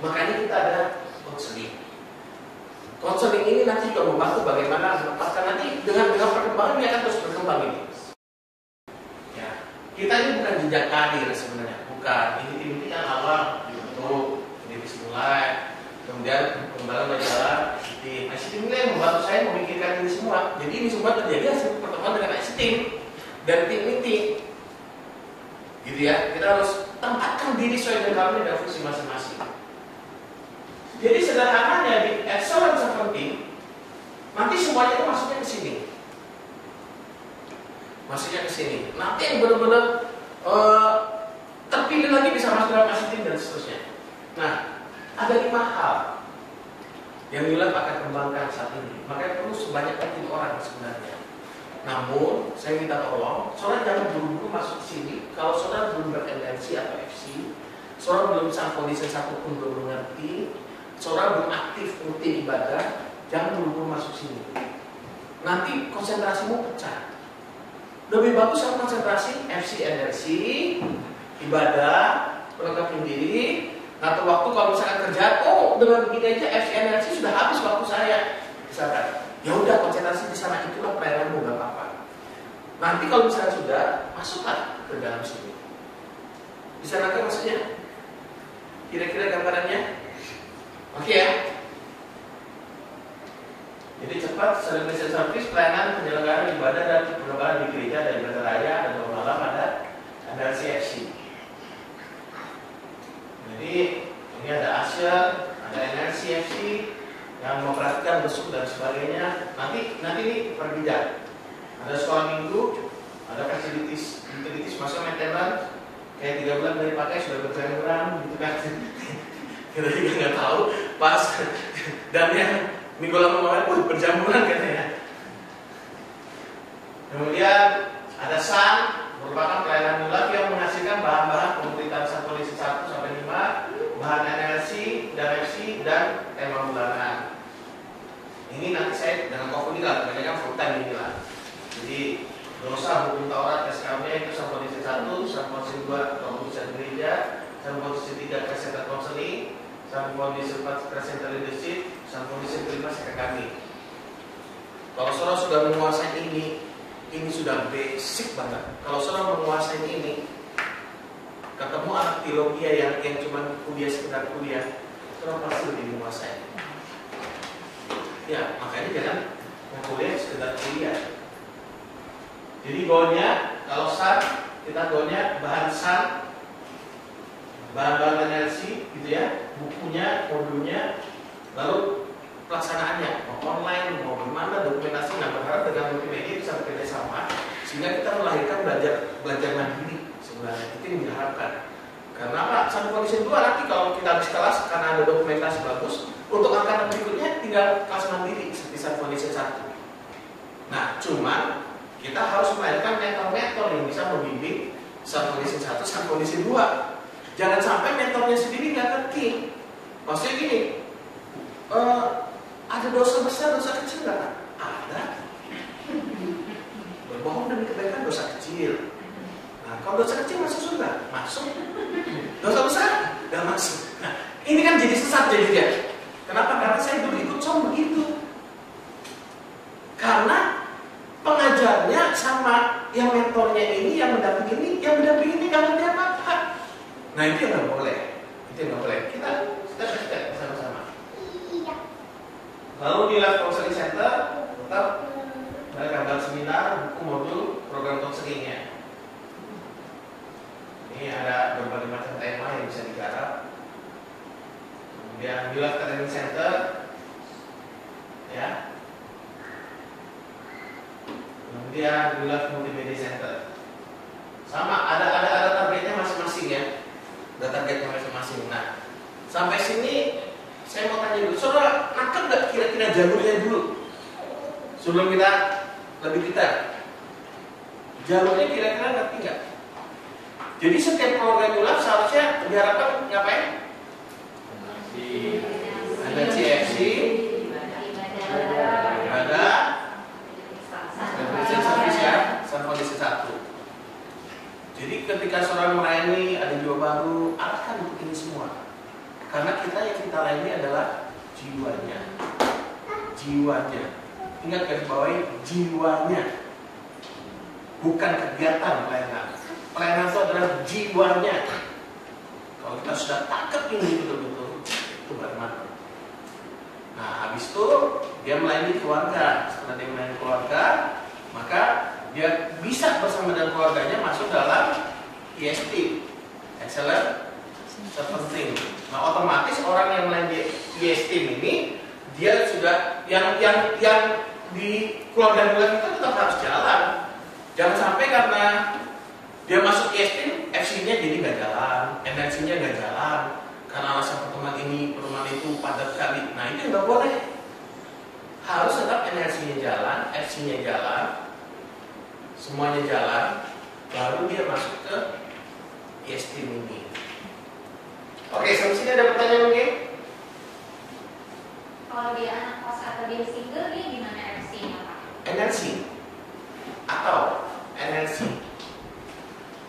makanya kita ada konseling. Konseling ini nanti juga membantu bagaimana melepaskan nanti dengan perkembangan ini akan terus berkembang ini. Ya, kita ini bukan jejak karir sebenarnya, bukan. Ini yang awal dibentuk, ini dimulai, kemudian kembali berjalan. ICT ini yang membantu saya memikirkan ini semua. Jadi ini semua terjadi hasil pertemuan dengan ICT dan tim meeting. Gitu ya, kita harus tempatkan diri sesuai dengan dan fungsi masing-masing. Jadi sederhananya di excellence 17 nanti semuanya itu masuknya ke sini. Masuknya ke sini. Nanti yang benar-benar terpilih lagi bisa masuk dalam ICT dan seterusnya. Nah, ada 5 hal yang William akan kembangkan saat ini. Makanya perlu sebanyak mungkin orang sebenarnya. Namun, saya minta tolong, saudara jangan buru-buru masuk ke sini. Kalau saudara belum ber-LNC atau FC, saudara belum sang kondisi satu pun belum mengerti, saudara belum aktif rutin ibadah, jangan buru-buru masuk sini. Nanti konsentrasimu pecah. Lebih bagus kamu konsentrasi FC, NRC, ibadah, perlengkapan diri. Atau waktu kalau misalkan kerja, dengan begini aja FC, NRC sudah habis waktu saya. Misalkan, ya udah konsentrasi di sana, itulah pelayananmu, gak apa-apa. Nanti kalau misalkan sudah, masuklah ke dalam sini. Bisa nanti maksudnya? Kira-kira gambarannya? Oke ya. Jadi cepat celebration service, pelayanan penyelenggaraan ibadah dan penyelenggaraan di gereja dan ibadah raya dan malam ada CFC. Jadi ini ada Asia, ada NRCFC yang memperhatikan besuk dan sebagainya. Nanti ini perbedaan. Ada sekolah minggu, ada facilities masuk maintenance. Kayak 3 bulan dari pakai sudah berjalan gitu kan. Kita juga nggak tahu pas dan yang minggu lalu berjamuran katanya. Kemudian ada SAN, merupakan pelayanan mulak yang menghasilkan bahan-bahan pemberitaan sampulisi 1 sampai 5, bahan NLC, dan FC dan tema bulanan. Ini nanti saya dengan kopi lah, kebanyakan full time ini lah. Jadi dosa hukum Taurat SKB itu sampulisi 1, sampulisi 2 keputusan gereja, sampulisi 3 kesehatan konseling, sampulisi 4 presenter leadership, sampulisi 5 sekret kami. Kalau saudara sudah menguasai ini sudah basic banget. Kalau saudara menguasai ini, ketemu anak teologi yang cuma kuliah sekedar kuliah, saudara pasti lebih menguasai. Ya, makanya jangan kuliah sekedar kuliah. Jadi goalnya, kalau SAN, kita goalnya bahan SAN, bahan-bahan NLC, gitu ya, bukunya, modulnya, lalu pelaksanaannya, mau online, mau gimana, dokumentasi. Nah, berharap dengan multimedia bisa bekerja sama, sehingga kita melahirkan belajar mandiri sebenarnya. Itu yang diharapkan. Karena apa? Satu kondisi 2 nanti kalau kita habis kelas karena ada dokumentasi bagus, untuk angkatan berikutnya tinggal kelas mandiri seperti satu kondisi 1. Nah, cuman kita harus melahirkan mentor-mentor yang bisa membimbing satu kondisi 1 sampai kondisi 2. Jangan sampai mentornya sendiri nggak ngerti. Maksudnya gini, ada dosa besar, dosa kecil nggak? Ada. Berbohong demi kebaikan dosa kecil. Nah, kalau dosa kecil masuk surga, masuk. Dosa besar nggak masuk. Nah, ini kan jadi sesat jadi dia. Kenapa? Karena saya dulu ikut begitu. Karena pengajarnya sama yang mentornya ini, yang mendampingi ini nggak ngerti apa-apa. Nah, itu yang nggak boleh. Kita bersama-sama. Lalu di Life Counseling Center tetap mereka buat seminar, buku, modul, program counselingnya. Ini ada berbagai macam tema yang bisa digarap. Kemudian di Life Training Center, ya. Kemudian di Life Multimedia Center. Sama, ada targetnya masing-masing ya. Ada targetnya masing-masing. Nah, sampai sini saya mau tanya dulu, saudara nangkep nggak kira-kira jalurnya dulu? Sebelum kita lebih detail, jalurnya kira-kira ngerti nggak? Jadi setiap keluarga nyulap seharusnya diharapkan ngapain? Ada CFC, ada kondisi satu. Jadi ketika seorang melayani ada jiwa baru, arahkan untuk ini semua. Karena yang kita layani adalah jiwanya. Jiwanya. Ingat garis bawahi jiwanya. Bukan kegiatan pelayanan. Pelayanan itu adalah jiwanya. Kalau kita sudah tangkap ini betul-betul, itu bermakna. Nah, habis itu dia melayani keluarga. Setelah dia melayani keluarga, maka dia bisa bersama dengan keluarganya masuk dalam EST, Excellent Servant Team. Nah, otomatis orang yang melayani EST ini dia sudah yang di keluarga kita tetap harus jalan. Jangan sampai karena dia masuk EST, FC-nya jadi nggak jalan, NLC-nya nggak jalan karena alasan pertemuan ini, pertemuan itu padat sekali. Nah, itu nggak boleh. Harus tetap NLC-nya jalan, FC-nya jalan, semuanya jalan, baru dia masuk ke EST ini. Oke, sampai sini ada pertanyaan mungkin? Kalau dia anak kos atau dia single, dia gimana FC-nya, Pak? NLC atau NLC.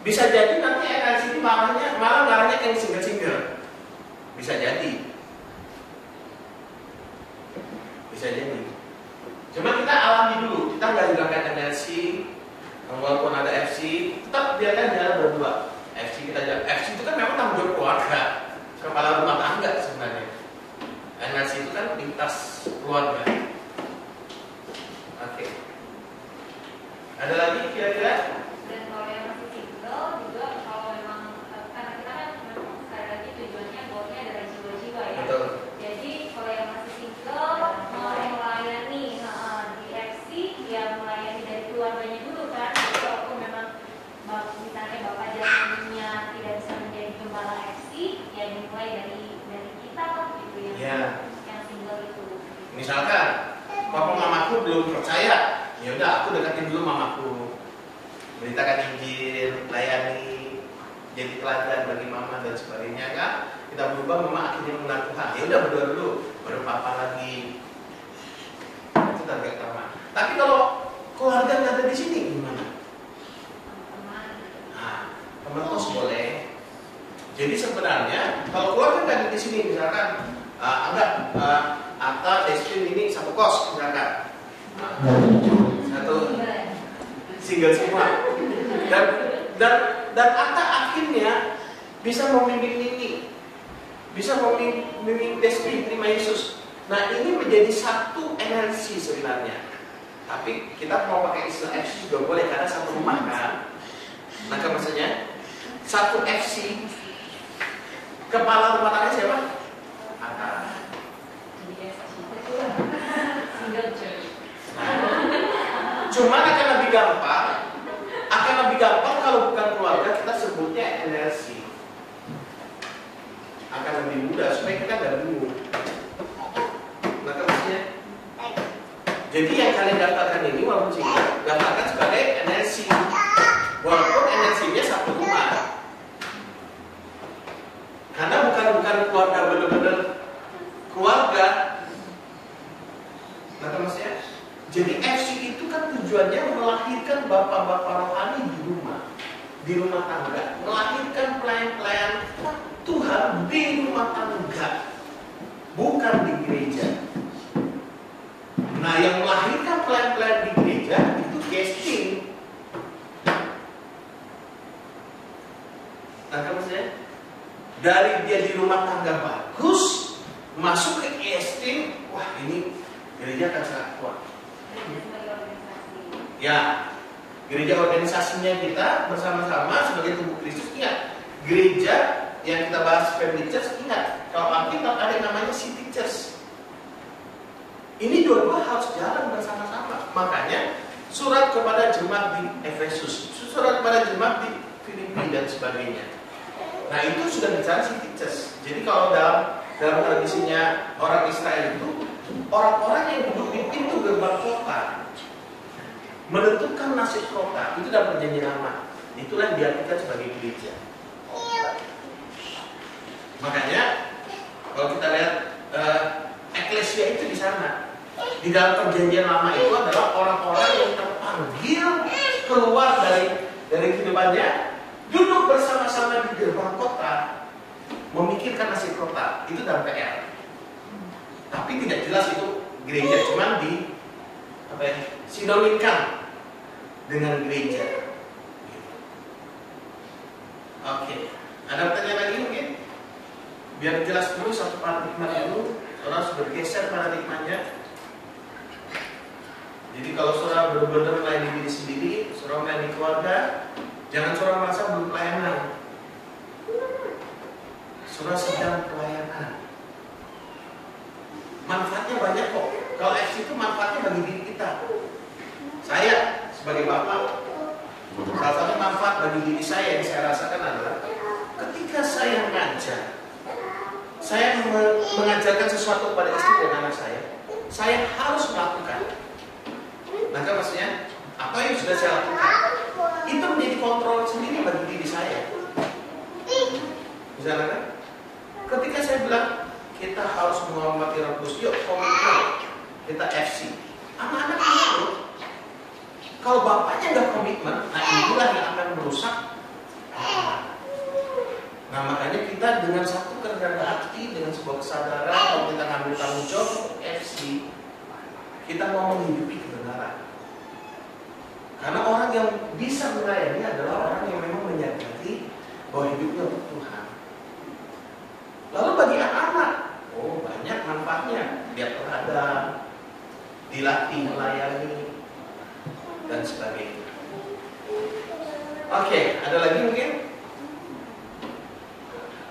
Bisa jadi nanti NLC ini malah ngarahnya yang single-single. Bisa jadi. Bisa jadi. Cuma kita alami dulu, kita nggak hilangkan NLC. Walaupun ada FC, tetap biarkan jalan berdua. FC kita jalan. FC itu kan memang tanggung jawab keluarga, kepala rumah tangga sebenarnya. NLC itu kan lintas keluarga. Oke. Ada lagi kira-kira? Dan kalau yang masih single juga, kalau memang karena kita kan memang sekali lagi tujuannya goalnya adalah jiwa-jiwa ya. Betul. Jadi kalau yang masih single mau melayani di FC, dia melayani dari keluarganya dulu kan. Jadi walaupun memang misalnya bapak jalannya tidak bisa menjadi gembala FC, ya dimulai dari kita lah gitu ya. Yang single itu. Misalkan papa mamaku belum percaya, ya udah aku dekatin dulu mamaku, beritakan Injil, layani, jadi teladan bagi mama dan sebagainya kan. Kita berubah, mama akhirnya mengenal Tuhan. Ya udah berdoa dulu, baru papa lagi. Itu target pertama. Tapi kalau keluarga nggak ada di sini gimana? Nah, teman kos boleh. Jadi sebenarnya kalau keluarga nggak ada di sini, misalkan Atta, Destin ini satu kos misalkan, satu single semua, dan Atta akhirnya bisa memimpin ini, bisa memimpin Destin terima Yesus. Nah, ini menjadi satu NLC sebenarnya. Tapi kita mau pakai istilah FC juga boleh karena satu rumah kan. Nah, maksudnya satu FC, kepala rumah tangga siapa? Atta. Cuman akan lebih gampang kalau bukan keluarga kita sebutnya NLC. Akan lebih mudah supaya kita nggak bingung. Maka maksudnya, jadi yang kalian daftarkan ini walaupun singkat, daftarkan sebagai NLC. Walaupun NLC-nya satu rumah. Karena bukan keluarga benar-benar keluarga. Maka maksudnya, jadi FC itu kan tujuannya melahirkan bapak-bapak rohani di rumah tangga, melahirkan pelayan-pelayan Tuhan di rumah tangga, bukan di gereja. Nah, yang melahirkan pelayan-pelayan di gereja itu casting. Nah, maksudnya, dari dia di rumah tangga bagus, masuk ke casting, wah ini gereja akan sangat kuat. Ya, gereja organisasinya kita bersama-sama sebagai tubuh Kristus. Ingat, gereja yang kita bahas family church, ingat, kalau Alkitab ada yang namanya city church. Ini dua-dua harus jalan bersama-sama. Makanya surat kepada jemaat di Efesus, surat kepada jemaat di Filipi dan sebagainya. Nah, itu sudah bicara city church. Jadi kalau dalam tradisinya orang Israel itu, orang-orang yang duduk di pintu gerbang kota menentukan nasib kota itu dalam perjanjian lama. Itulah yang diartikan sebagai gereja. Makanya kalau kita lihat eklesia itu di sana. Di dalam perjanjian lama itu adalah orang-orang yang terpanggil keluar dari kehidupannya, duduk bersama-sama di gerbang kota, memikirkan nasib kota. Itu dalam PR. Tapi tidak jelas itu gereja, cuman sinonimkan dengan gereja. Oke, ada pertanyaan lagi mungkin? Biar jelas dulu satu paradigma dulu, saudara harus bergeser paradigmanya. Jadi kalau saudara benar-benar melayani diri sendiri, saudara melayani keluarga, jangan saudara merasa belum pelayanan. Saudara sedang pelayanan. Manfaatnya banyak kok. Kalau FC itu manfaatnya bagi diri kita. Saya sebagai bapak, salah satu manfaat bagi diri saya yang saya rasakan adalah ketika saya mengajar, saya mengajarkan sesuatu kepada istri dan anak saya harus melakukan. Maka maksudnya, apa yang sudah saya lakukan itu menjadi kontrol sendiri bagi diri saya. Misalnya kan, ketika saya bilang kita harus menghormati Roh Kudus, yuk komitmen, kita FC. Anak-anak itu, kalau bapaknya nggak komitmen, nah inilah yang akan merusak. Nah makanya kita dengan satu kerendahan hati, dengan sebuah kesadaran, kalau kita ngambil tanggung jawab untuk FC, kita mau menghidupi kebenaran. Karena orang yang bisa melayani adalah orang yang memang menyadari bahwa hidupnya untuk Tuhan. Lalu bagi anak-anak, banyak manfaatnya. Dia terhadap, dilatih melayani, dan sebagainya. Oke, ada lagi mungkin?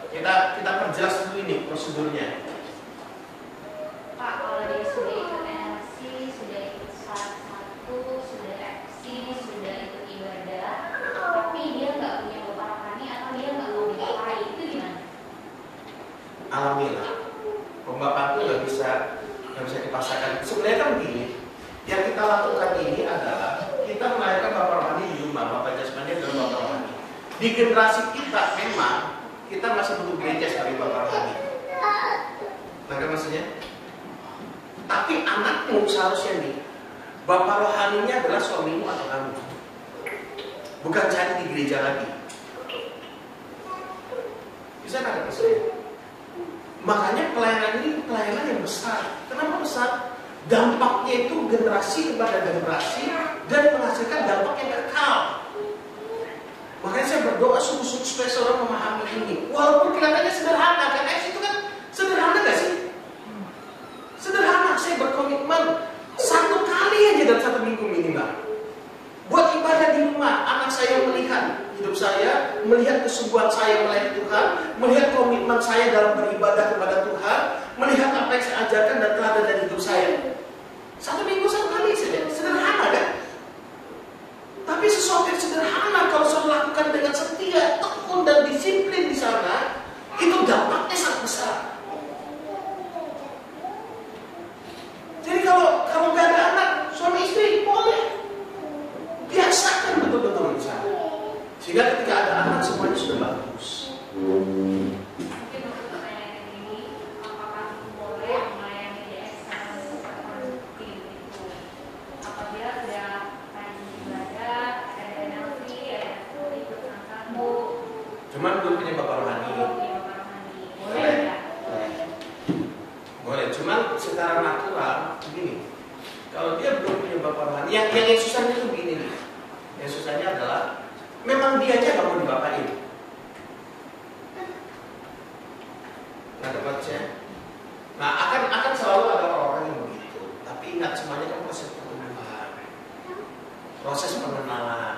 Kita perjelas dulu ini prosedurnya. Pak, kalau dia sudah ikut NLC, sudah ikut salah satu, sudah FC, sudah ikut ibadah, tapi dia nggak punya bapak rohani atau dia nggak mau dipakai, itu gimana? Alhamdulillah, pembapak itu nggak bisa dipaksakan. Sebenarnya kan begini, yang kita lakukan ini adalah kita melahirkan bapak rohani di rumah, bapak jasmani dan bapak rohani. Di generasi kita memang kita masih butuh gereja sebagai bapak rohani. Nah kan maksudnya? Tapi anakmu seharusnya nih, bapak rohaninya adalah suamimu atau kamu. Bukan cari di gereja lagi. Bisa nggak maksudnya? Makanya pelayanan ini pelayanan yang besar. Kenapa besar? Dampaknya itu generasi kepada generasi dan menghasilkan dampak yang kekal. Makanya saya berdoa sungguh-sungguh supaya saudara memahami ini. Walaupun kelihatannya sederhana, kan itu kan sederhana gak sih? Sederhana, saya berkomitmen 1 kali aja dalam 1 minggu minimal. Buat ibadah di rumah, anak saya melihat hidup saya, melihat kesungguhan saya melayani Tuhan, melihat komitmen saya dalam beribadah kepada Tuhan, melihat apa yang saya ajarkan dan teladan dari hidup saya. 1 minggu 1 kali saja, sederhana kan? Tapi sesuatu yang sederhana kalau saudara lakukan dengan setia, tekun dan disiplin di sana, itu dampaknya sangat besar. Jadi kalau nggak ada anak, suami istri boleh biasakan betul-betul di sana. Sehingga ketika ada anak semuanya sudah bagus. Mungkin untuk pertanyaan ini, apakah boleh melayani DSM seperti itu? Apabila sudah rajin ibadah, ada NLC, ada ikut angkatmu, Cuman belum punya bapak rohani. boleh nggak? Boleh, cuman secara natural begini. Kalau dia belum punya bapak rohani, yang susahnya itu begini nih. Yang susahnya adalah memang dia aja gak mau dibapain. Nah, dapatnya. Nah, akan selalu ada orang-orang yang begitu. Tapi ingat semuanya kan proses pertumbuhan, proses pengenalan,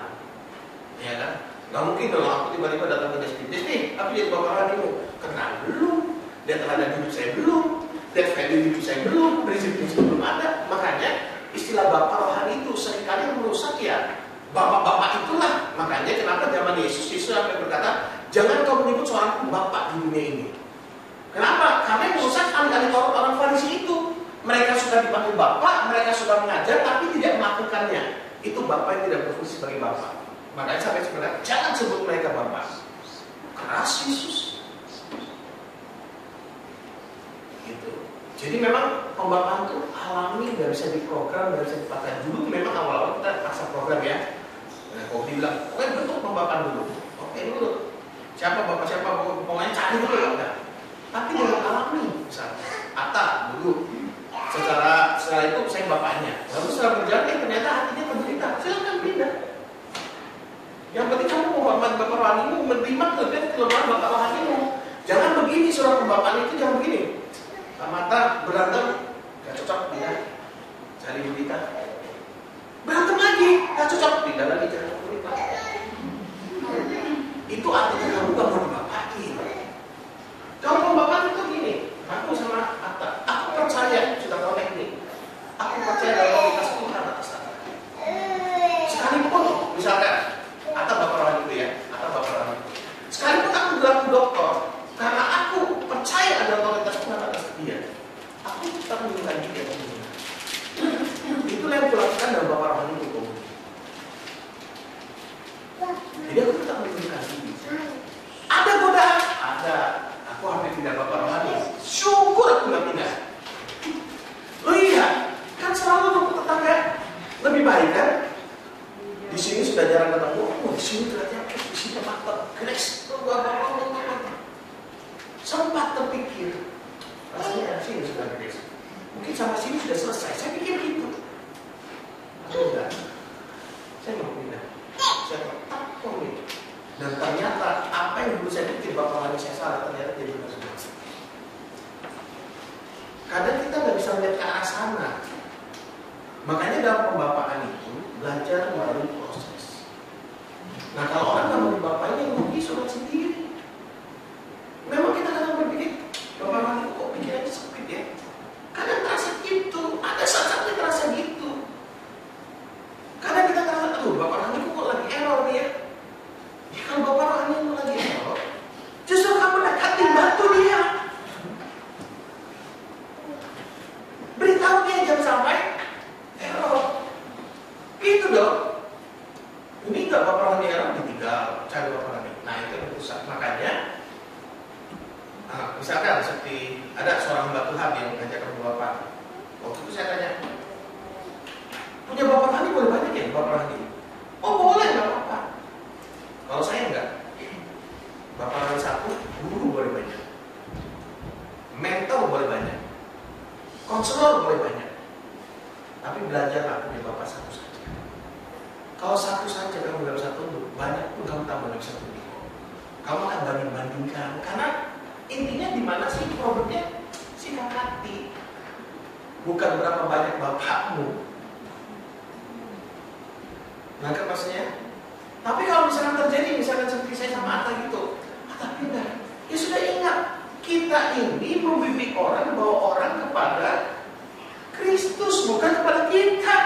ya kan? Gak mungkin dong aku tiba-tiba datang ke Desti, tapi jadi bapak rohanimu. Kenal belum? Dia terhadap hidup saya belum? Dan value hidup saya belum? Prinsip-prinsip belum ada. Makanya istilah bapak rohani itu seringkali merusak ya. Bapak-bapak itulah. Makanya kenapa zaman Yesus sampai berkata, jangan kau menyebut seorang bapak di dunia ini. Kenapa? Karena yang merusak ahli-ahli Taurat orang Farisi itu. Mereka sudah dipanggil bapak, mereka sudah mengajar, tapi tidak melakukannya. itu bapak yang tidak berfungsi sebagai bapak. Makanya sampai sebenarnya jangan sebut mereka bapak. Keras Yesus. Gitu. Jadi memang pembapaan itu alami, nggak bisa diprogram, nggak bisa dipaksakan. Dulu memang awal-awal kita paksa program ya. Nah, kalau dibilang, oke bentuk pembapaan dulu. Oke dulu. Siapa bapak siapa, pokoknya cari dulu ya udah. Tapi dengan alami, misalnya Atta dulu. Setelah itu saya bapaknya. Lalu setelah berjalan ternyata hatinya menderita. Silakan pindah. Yang penting kamu mau bapak rohanimu menerima kelemahan bapak rohanimu. Jangan begini surat pembapaan itu, jangan begini. Mata berantem, gak cocok pindah. Cari berita. Berantem lagi, gak cocok pindah lagi cari berita. Itu artinya kamu gak mau dibapakin. Kalau pembapaan itu gini, aku sama Atta, aku percaya sudah connect nih. Aku percaya dalam kualitas Tuhan atas Atta. Sekalipun, misalkan Atta bapak rohani itu ya, Atta bapak rohani. Sekalipun aku bilang dokter, karena aku percaya ada otoritas Tuhan atas dia, aku tetap menyukai dia. Itulah yang kulakukan dalam bapak rohani itu. Jadi aku tetap menyukai dia. Ada godaan? Ada. Aku hampir tidak bapak rohani. Syukur aku nggak pindah. Lo iya, kan selalu untuk tetangga lebih baik kan? Di sini sudah jarang ketemu. Oh, di sini ternyata di sini mantap. Grace, sempat terpikir. Rasanya di sini sudah Grace. Mungkin sama sini sudah selesai. Saya pikir gitu. Tapi enggak. Saya mau pindah. Saya tetap komit. Dan ternyata apa yang dulu saya pikir bapak rohani saya salah, ternyata dia benar semua. Kadang kita nggak bisa melihat ke arah sana. Makanya dalam pembapaan itu belajar melalui proses. Nah kalau orang nggak mau dibapain, yang rugi sholat sendiri. Memang kita kadang berpikir bapak rohani kok pikirannya sempit ya. Kadang terasa gitu, ada saat-saatnya terasa gitu. Kadang kita terasa, aduh bapak rohani kok lagi error nih ya. Ya kalau bapak rohani itu lagi error, justru kamu dekati bantu dia. Beritahu dia jangan sampai error. Itu dong. Ini enggak bapak rohani error, ditinggal cari bapak rohani. Nah itu yang rusak. Makanya misalkan seperti ada seorang hamba Tuhan yang ngajak ke bapak. Waktu itu saya tanya, punya bapak rohani boleh banyak ya bapak rohani? Oh boleh, nggak apa-apa. Kalau saya enggak, bapak rohani satu, guru boleh banyak, mentor boleh banyak, konselor boleh banyak. Tapi belajarlah punya bapak satu saja. Kalau satu saja kamu nggak bisa tunduk, banyak pun kamu tambah nggak bisa tunduk. Kamu akan banding-bandingkan. Karena intinya di mana sih problemnya? Sikap hati. Bukan berapa banyak bapakmu. Nah kan maksudnya? Tapi kalau misalkan terjadi, misalkan seperti saya sama Atta gitu, Atta pindah. Ya sudah ingat, kita ini membimbing orang, bawa orang kepada Kristus, bukan kepada kita.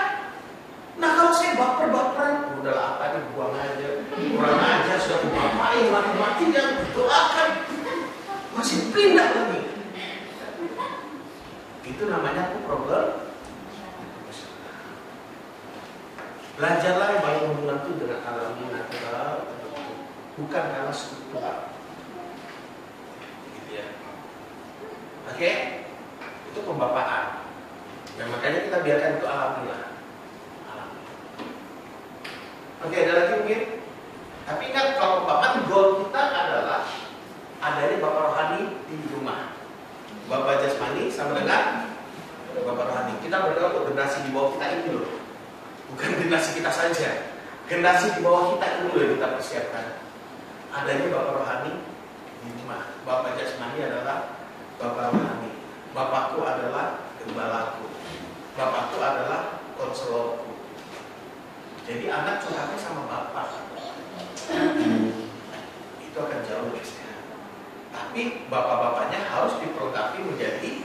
Nah kalau saya baper-baperan, udahlah Atta dibuang aja, kurang aja sudah kupapain, mati-mati dan doakan, masih pindah lagi. Itu namanya problem. Belajarlah bangun hubungan itu dengan alami natural, bukan karena struktural. Gitu ya. Oke? Itu pembapaan. Dan makanya kita biarkan itu alami lah. Alami. Oke, ada lagi mungkin? Tapi ingat kalau pembapaan, goal kita adalah adanya bapak rohani di rumah. Bapak jasmani sama dengan bapak rohani. Kita berdoa untuk generasi di bawah kita ini loh. Bukan generasi kita saja, generasi di bawah kita ini yang kita persiapkan. Adanya bapak rohani di rumah. Bapak jasmani adalah bapak rohani. Bapakku adalah gembalaku. Bapakku adalah konselorku. Jadi anak curhatnya sama bapak. Itu akan jauh lebih sehat. Tapi bapak-bapaknya harus diperlengkapi menjadi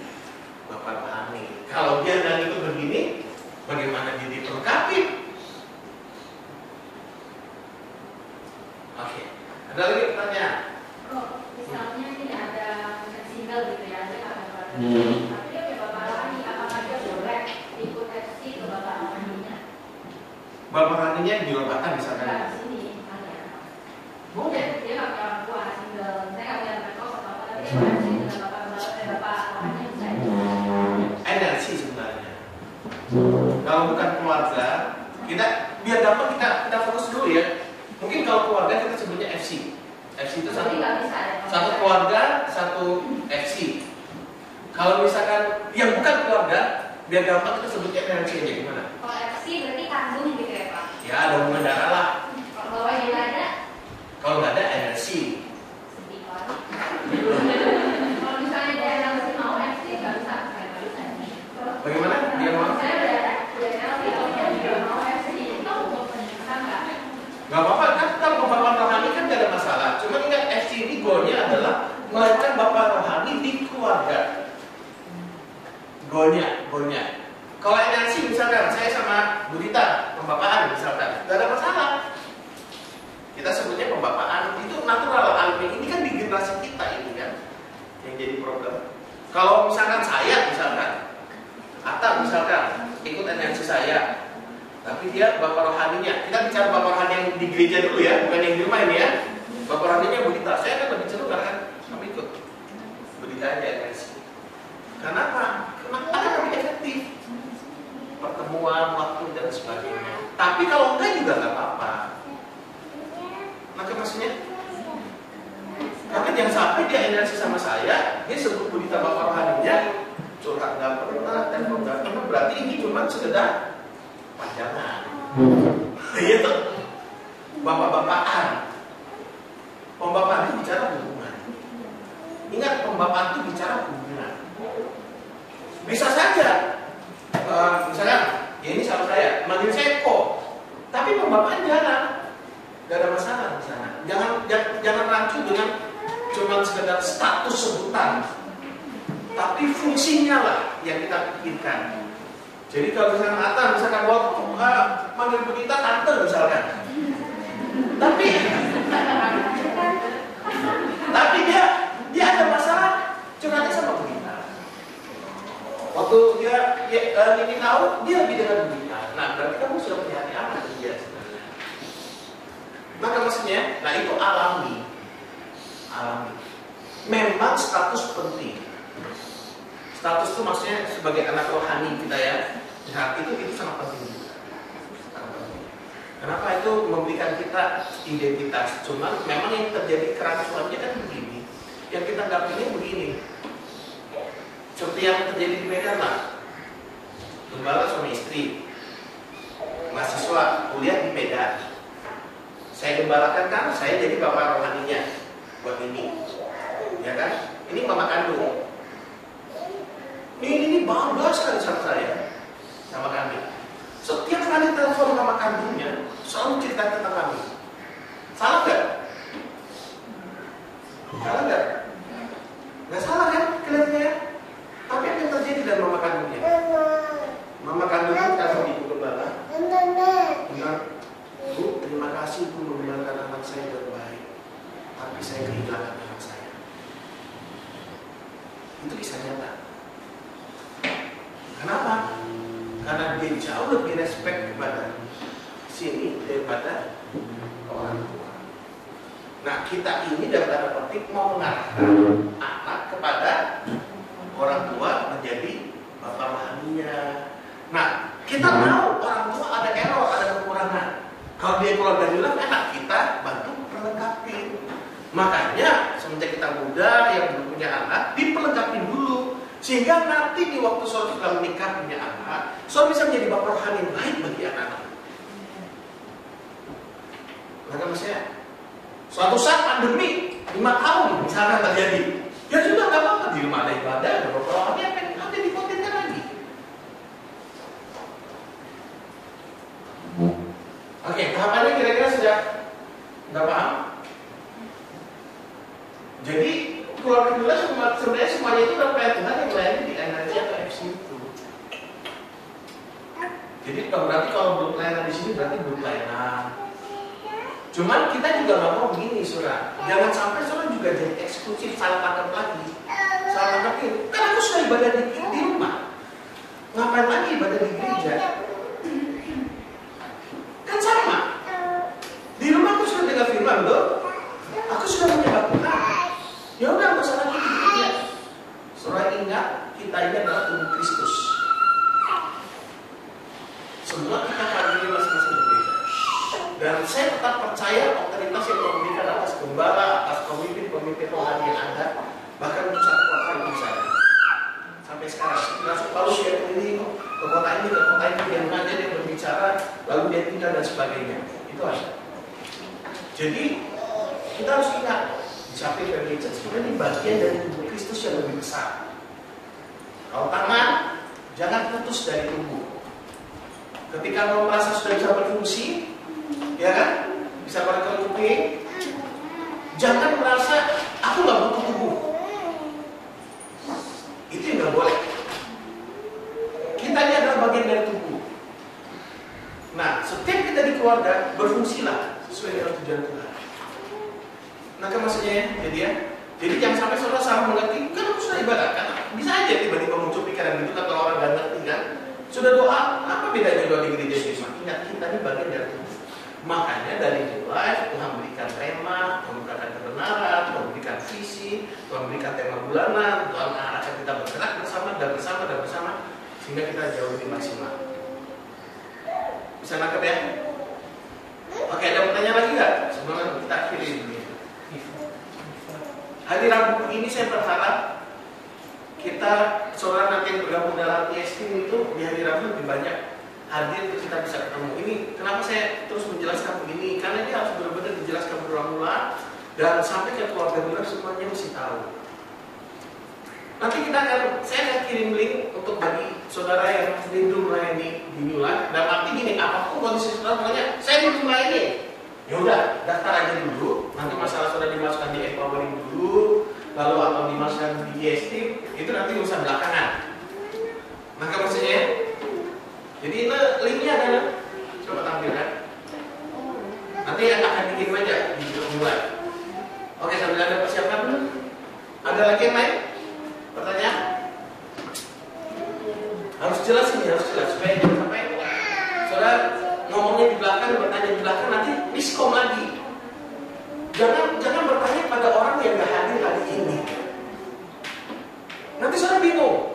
bapak rohani. Kalau dia dan itu begini, bagaimana dia diperlengkapi? Oke. Ada lagi pertanyaan? Kok misalnya ini ada single gitu ya, ada tapi dia punya bapak rohani, apakah dia boleh ikut FC ke bapak rohaninya? Bapak rohaninya di Lobatan misalkan. Nah, sini ada. Boleh. Dia nggak punya orang tua, single. Saya nggak punya anak kos atau apa, tapi dia masih dengan bapak rohani yang saya. Energi sebenarnya. Kalau bukan keluarga, kita biar dapat kita fokus dulu ya. Mungkin kalau keluarga kita sebutnya FC. FC itu satu, Jadi nggak bisa ya. satu keluarga, satu FC. Kalau misalkan yang bukan keluarga, biar gampang kita sebutnya energi aja gimana? Kalau FC berarti kandung gitu ya Pak? Ya ada hubungan darah lah. Kalau bawahnya nggak ada, Kalau nggak ada energi. sedih Pak. Kalau misalnya dia yang masih mau FC nggak bisa, saya nggak bisa. Bagaimana? Dia mau? Saya udah dia mau FC itu bisa nggak? Gak apa-apa kan, kalau bapak rohani kan gak ada masalah. Cuma ingat FC ini goalnya adalah melahirkan bapak rohani di keluarga. Goalnya. Kalau energi misalkan saya sama Bu Dita pembapaan misalkan, gak ada masalah. Kita sebutnya pembapaan itu natural alami. Ini kan di generasi kita ini kan yang jadi problem. Kalau misalkan saya Atta misalkan ikut energi saya. Tapi dia bapak rohaninya. Kita bicara bapak rohani yang di gereja dulu ya, bukan yang di rumah ini ya. Bapak rohaninya Bu Dita. Saya kan lebih cenderung karena kami ikut Bu Dita aja guys. Kenapa? Karena akan lebih efektif pertemuan, waktu dan sebagainya. Tapi kalau enggak juga nggak apa-apa. Maka maksudnya, karena jangan sampai dia energi sama saya, dia sebut Bu Dita bapak rohaninya, curhat nggak pernah, telepon nggak pernah. Berarti ini cuma sekedar panjangan. Iya tuh. Bapak-bapakan. Pembapaan itu bicara hubungan. Ingat, pembapaan itu bicara hubungan. Bisa saja misalnya ya ini sama saya manggil saya kok, tapi pembapaan jarang. Gak ada masalah di sana. Jangan rancu dengan cuma sekedar status sebutan, tapi fungsinya lah yang kita pikirkan. Jadi kalau misalkan Atta misalkan manggil Bu Dita tante misalkan, tapi dia ada masalah curhatnya sama Bu Dita. Waktu dia ini tahu dia lebih dengan Bu Dita. Nah berarti kamu sudah punya hati amat dengan dia sebenarnya. Maka maksudnya, nah itu alami. Memang status penting. Status itu maksudnya sebagai anak rohani kita ya. Nah, itu sangat penting juga. Sangat penting. Kenapa itu memberikan kita identitas? Cuman memang yang terjadi kerancuannya kan begini. Yang kita nggak pilih begini. Seperti yang terjadi di Medan lah. Gembala suami istri, mahasiswa kuliah di Medan. Saya gembalakan kan, saya jadi bapak rohaninya buat ini, ya kan? Ini mama kandung. Ini bangga sekali sama saya, sama kami. Setiap kali telepon mama kandungnya, selalu cerita tentang kami. Salah nggak? Salah nggak? Nggak salah kan kelihatannya? Tapi apa yang terjadi dengan mama kandungnya? Mama kandungnya kasih ibu gembala. Benar, Bu, terima kasih Bu mengembalakan anak saya dengan baik. Tapi saya kehilangan anak saya. Itu kisah nyata. Kenapa? Karena dia jauh lebih respect kepada sini daripada orang tua. Nah kita ini dalam tanda petik mau mengarahkan anak kepada orang tua menjadi bapak rohaninya. Nah kita tahu orang tua ada error, ada kekurangan. Kalau dia keluar dari rumah enak, kita bantu perlengkapi. Makanya semenjak kita muda yang belum punya anak diperlengkapi dulu. Sehingga nanti di waktu suami sudah menikah punya anak, suami bisa menjadi bapak rohani yang baik bagi anak-anak. Maka maksudnya, suatu saat pandemi 5 tahun misalkan terjadi, ya sudah nggak apa-apa di rumah ada ibadah, ada bapak rohani apa yang ada dikontenkan lagi. Oke, tahapannya kira-kira sudah nggak paham? Jadi keluarga dulu sebenarnya semuanya itu adalah pelayan Tuhan yang melayani di energi atau FC itu. Jadi berarti kalau belum pelayanan di sini berarti belum pelayanan. Cuman kita juga nggak mau begini Surah. Jangan sampai Surah juga jadi eksklusif salah tangkap lagi. Salah tangkap ini. Kan aku sudah ibadah di rumah. Ngapain lagi ibadah di gereja? Jadi kita harus ingat, di samping family church sebenarnya ini bagian dari tubuh Kristus yang lebih besar. Kalau tangan, jangan putus dari tubuh. Ketika kamu merasa sudah bisa berfungsi, ya kan, bisa berkerumping, jangan merasa aku nggak butuh tubuh. Itu yang nggak boleh. Kita ini adalah bagian dari tubuh. Nah, setiap kita di keluarga berfungsilah sesuai dengan tujuan Tuhan. Nah, kan maksudnya jadi jangan sampai saudara salah mengerti. Kan aku sudah ibadah, kan bisa aja tiba-tiba muncul pikiran gitu kata orang gak ngerti kan. Sudah doa, apa bedanya doa di gereja Yesus? Ingat, kita ini bagian dari tubuh. Makanya dari mulai Tuhan berikan tema, memberikan kebenaran, memberikan visi, memberikan tema bulanan, Tuhan mengarahkan kita bergerak bersama dan bersama, sehingga kita jauh lebih maksimal. Bisa nangkep ya? Oke, ada pertanyaan lagi nggak? Sebelum kita akhiri ini. Hari Rabu ini saya berharap kita, saudara nanti yang bergabung dalam IST itu di hari Rabu lebih banyak hadir untuk kita bisa ketemu. Ini kenapa saya terus menjelaskan begini? Karena ini harus benar-benar dijelaskan berulang-ulang dan sampai ke keluarga kita semuanya mesti tahu. Nanti saya akan kirim link untuk bagi saudara yang rindu melayani di New Life. Dan arti gini, apapun kondisi saudara makanya saya rindu melayani. Ya udah, daftar aja dulu. Nanti masalah saudara dimasukkan di empowering dulu, lalu atau dimasukkan di IST, itu nanti urusan belakangan. Maka maksudnya, jadi ini linknya adalah coba tampilkan. Nanti yang akan dikirim aja di New Life. Oke, sambil Anda persiapkan. Ada lagi yang lain? Pertanyaan? Harus jelas ini, harus jelas supaya jangan sampai saudara ngomongnya di belakang, bertanya di belakang, nanti miskom lagi. Jangan bertanya pada orang yang gak hadir hari ini. Nanti saudara bingung.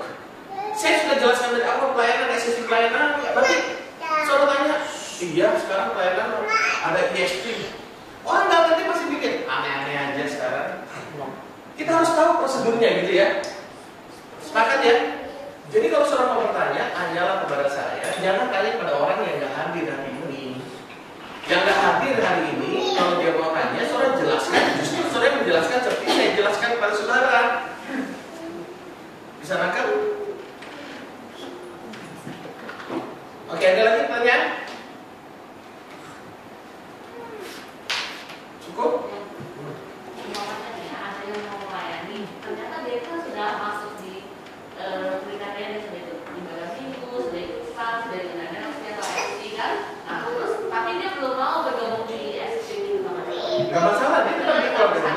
Saya sudah jelaskan dari awal pelayanan, sesi pelayanan, nanti saudara tanya, iya sekarang pelayanan ada IST. Orang gak ngerti masih bikin aneh-aneh aja sekarang. Kita harus tahu prosedurnya gitu ya. Sepakat ya? Jadi kalau saudara mau bertanya, tanyalah kepada saya. Jangan tanya pada orang yang gak hadir hari ini. Yang gak hadir hari ini, kalau dia mau tanya, saudara jelaskan. Justru saudara menjelaskan seperti saya jelaskan kepada saudara. Bisa nangkap? Oke, ada lagi pertanyaan? Cukup? Ada yang mau melayani, ternyata dia kan sudah masuk di perikatan sudah itu ibadah minggu, sudah ikut staff, sudah dengarnya atau SC kan. Nah terus, tapi dia belum mau bergabung di SC itu sama dia. Gak masalah, dia tetap di keluarga.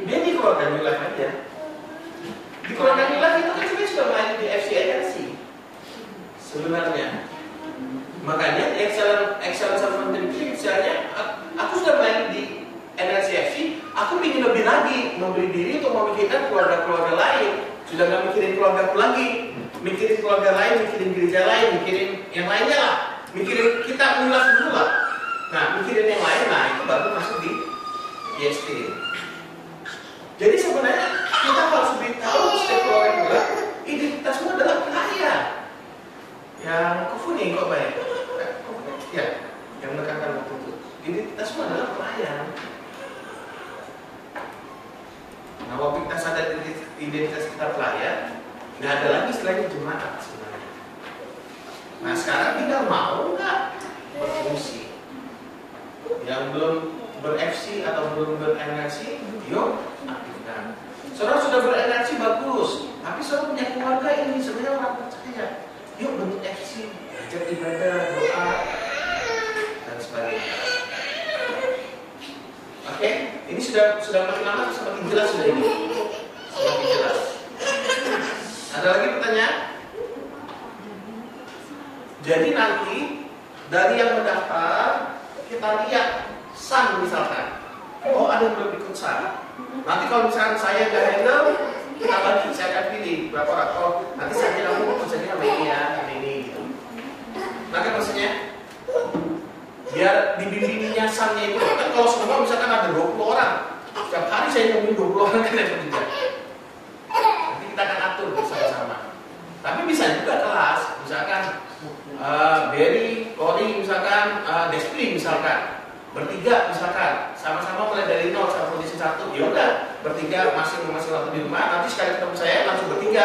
Dia di keluarga New Life aja. Di keluarga New Life itu kan sebenarnya sudah main di FCIRC sebenarnya. Makanya excellence of menteri misalnya, aku sudah main di NLCFC, aku ingin lebih lagi memberi diri untuk memikirkan keluarga-keluarga lain. Sudah gak mikirin keluarga aku lagi, mikirin keluarga lain, mikirin gereja lain, mikirin yang lainnya lah, mikirin kita ulas dulu lah. Nah, mikirin yang lain, nah itu baru masuk di IST. Jadi sebenarnya kita harus lebih tahu setiap keluarga kita, identitasmu adalah pelayan. Yang kuning kok baik? Ya, yang menekankan waktu itu. Identitasmu adalah pelayan. Nah, waktu kita sadar identitas kita pelayan, nggak ada lagi istilahnya jemaat sebenarnya. Nah, sekarang kita mau nggak berfungsi? Yang belum ber-FC atau belum ber-NLC, yuk aktifkan. Saudara sudah ber-NLC bagus, tapi saudara punya keluarga ini sebenarnya orang percaya. Yuk bentuk FC, ajak ibadah, doa, dan sebagainya. Oke, ini sudah makin lama semakin jelas sudah ini. Semakin jelas. Ada lagi pertanyaan? Jadi nanti dari yang mendaftar kita lihat SAN misalkan. Oh ada yang belum ikut SAN. Nanti kalau misalkan saya nggak handle, kita bagi, saya akan pilih berapa orang. Oh nanti saja kamu misalnya sama ini gitu. Nah kan maksudnya biar dibimbingnya SAN-nya itu kan kalau semua misalkan ada 20 orang setiap hari saya ngomongin 20 orang kan ada juga. Nanti kita akan atur bersama-sama. Tapi bisa juga kelas misalkan Berry, Cory misalkan Despli misalkan Bertiga misalkan, sama-sama mulai dari 0 sama posisi 1, ya udah bertiga masing-masing waktu di rumah, nanti sekali ketemu saya langsung bertiga,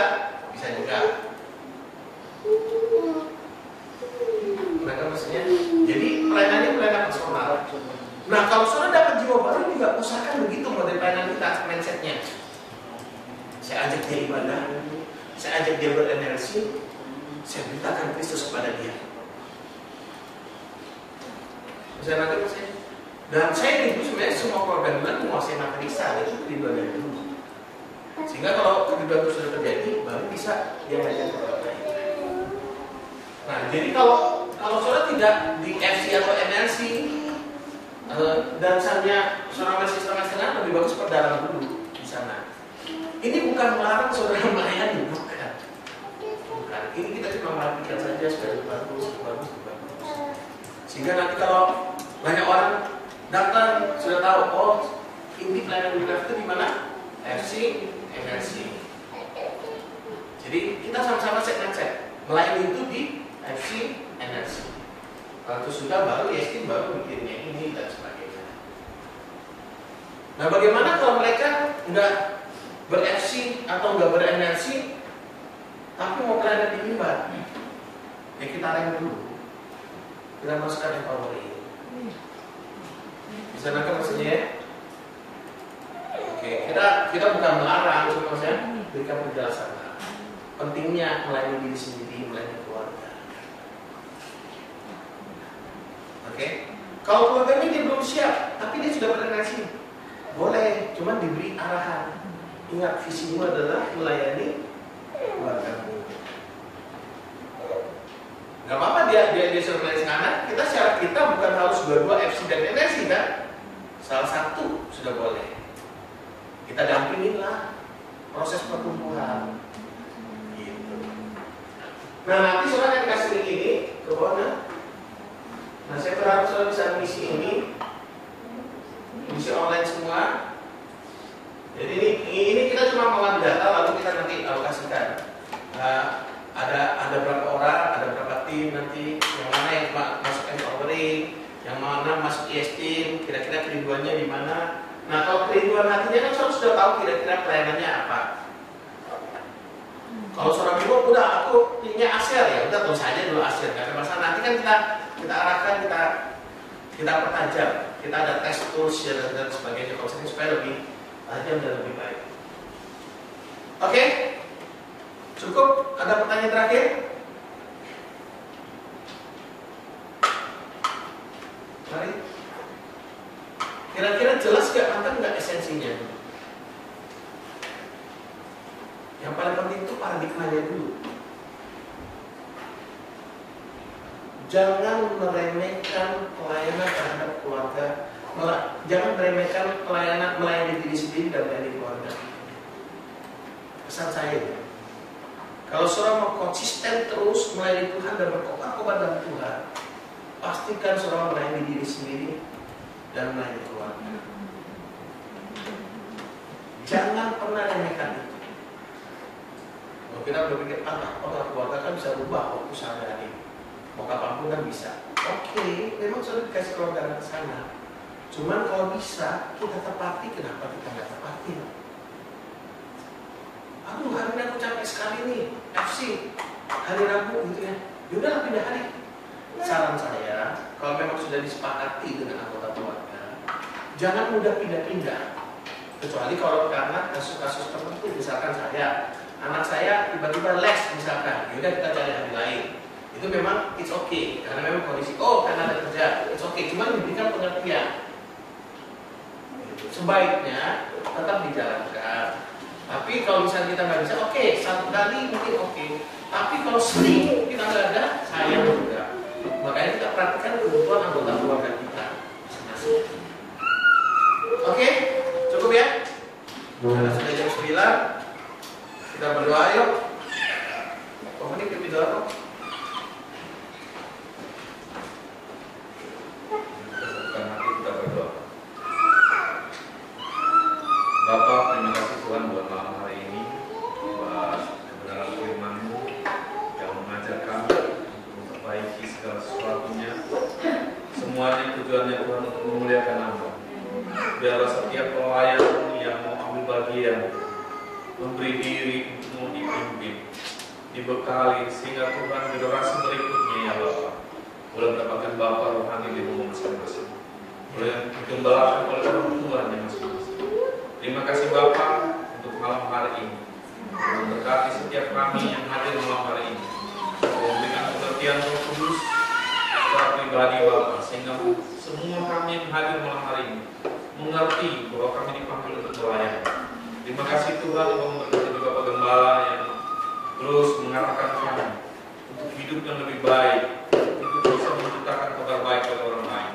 bisa juga. Mereka maksudnya, jadi pelayanannya pelayanan personal. Nah kalau saudara dapat jiwa baru juga usahakan begitu model pelayanan kita, mindsetnya. Saya ajak dia ibadah, saya ajak dia berenergi, saya beritakan Kristus kepada dia. Bisa nanti saya. Dan saya itu sebenarnya semua program bulan menguasai materi saya itu kerinduan dari dulu. Sehingga kalau kerinduan itu sudah terjadi, baru bisa dia belajar kepada lain. Nah, jadi kalau saudara tidak di FC atau NLC dan misalnya seorang masih setengah-setengah, lebih bagus perdalam dulu di sana. Ini bukan melarang saudara melayani, bukan. Ini kita cuma merapikan saja supaya bagus. Sehingga nanti kalau banyak orang datang sudah tahu, oh ini pelayanan Wingraf itu di mana? FC, NLC. Jadi kita sama-sama set melayani itu di FC, NLC. Kalau itu sudah baru Yestin baru mikirnya ini dan sebagainya. Nah bagaimana kalau mereka nggak ber-FC atau nggak ber-NLC tapi mau pelayanan di mimbar? Ya kita rem dulu. Kita masukkan empowering. Bisa nangkap maksudnya ya? Oke, kita bukan melarang, cuma saya berikan penjelasan. Pentingnya melayani diri sendiri, melayani keluarga. Oke, kalau keluarganya dia belum siap, tapi dia sudah berrelasi, boleh, cuma diberi arahan. Ingat visimu adalah melayani keluargamu. Gak apa-apa dia suruh melayani anak. Syarat kita bukan harus dua-dua FC dan NLC kan? Salah satu sudah boleh. Kita dampingin lah proses pertumbuhan. Gitu. Nah nanti saudara yang kasih link ini ke bawah. Nah saya berharap saudara bisa mengisi ini, mengisi online semua. Jadi ini kita cuma mengambil data lalu kita nanti alokasikan. Ada berapa orang, ada berapa tim nanti, yang mana yang masuk empowering, yang mana masuk Yestin, kira-kira kerinduannya di mana. Nah kalau kerinduan hatinya kan saudara sudah tahu kira-kira pelayanannya apa. Kalau seorang bingung, udah aku timnya ASER ya, udah terus saja dulu ASER, nggak ada masalah. Nanti kan kita arahkan, kita pertajam, kita ada tes tools dan sebagainya, kalau supaya lebih tajam dan lebih baik. Oke, cukup. Ada pertanyaan terakhir? Mari. Kira-kira jelas gak, mantap gak esensinya? Yang paling penting itu paradigmanya dulu. Jangan meremehkan pelayanan terhadap keluarga. Jangan meremehkan pelayanan melayani diri sendiri dan melayani keluarga. Pesan saya, kalau seorang mau konsisten terus melayani Tuhan dan berkobar-kobar dalam Tuhan, pastikan seorang melayani diri sendiri dan melayani keluarga. Jangan pernah remehkan itu. Kalau kita berpikir, keluarga kan bisa berubah waktu sehari-hari, mau kapanpun kan bisa. Oke, memang sudah dikasih keluarga ke sana. Cuman kalau bisa kita tepati, kenapa kita nggak tepati? Aduh, hari ini aku capek sekali nih, FC, hari Rabu gitu ya. Yaudah pindah hari. Saran saya, kalau memang sudah disepakati dengan anggota keluarga, jangan mudah pindah-pindah. Kecuali kalau karena kasus-kasus tertentu, misalkan anak saya tiba-tiba les misalkan, yaudah kita cari hari lain. Itu memang it's okay, karena memang kondisi, karena ada kerja, it's okay. Cuma diberikan pengertian. Sebaiknya tetap dijalankan. Tapi kalau misalnya kita nggak bisa, oke, satu kali mungkin oke. Tapi kalau sering kita nggak ada, sayang juga. Makanya kita perhatikan kebutuhan anggota keluarga kita. Oke, cukup ya? Karena sudah jam 9, kita berdoa yuk. Menit kita berdoa kok. Kita berdoa. Bapak, terima kasih Tuhan buat malam hari ini, buat kebenaran firman-Mu yang mengajar kami untuk memperbaiki segala sesuatunya. Semuanya tujuannya Tuhan untuk keahlian, memberi diri untuk mau dipimpin, dibekali sehingga Tuhan generasi berikutnya ya Bapak boleh mendapatkan Bapak rohani di rumah masing-masing, boleh digembalakan oleh orang tuanya masing-masing. Terima kasih Bapak untuk malam hari ini, memberkati setiap kami yang hadir malam hari ini, memberikan pengertian Roh Kudus secara pribadi Bapak, sehingga semua kami yang hadir malam hari ini mengerti bahwa kami dipanggil untuk melayani. Terima kasih Tuhan yang memberkati Bapak Gembala yang terus mengarahkan kami untuk hidup yang lebih baik, untuk bisa menciptakan kabar baik pada orang lain.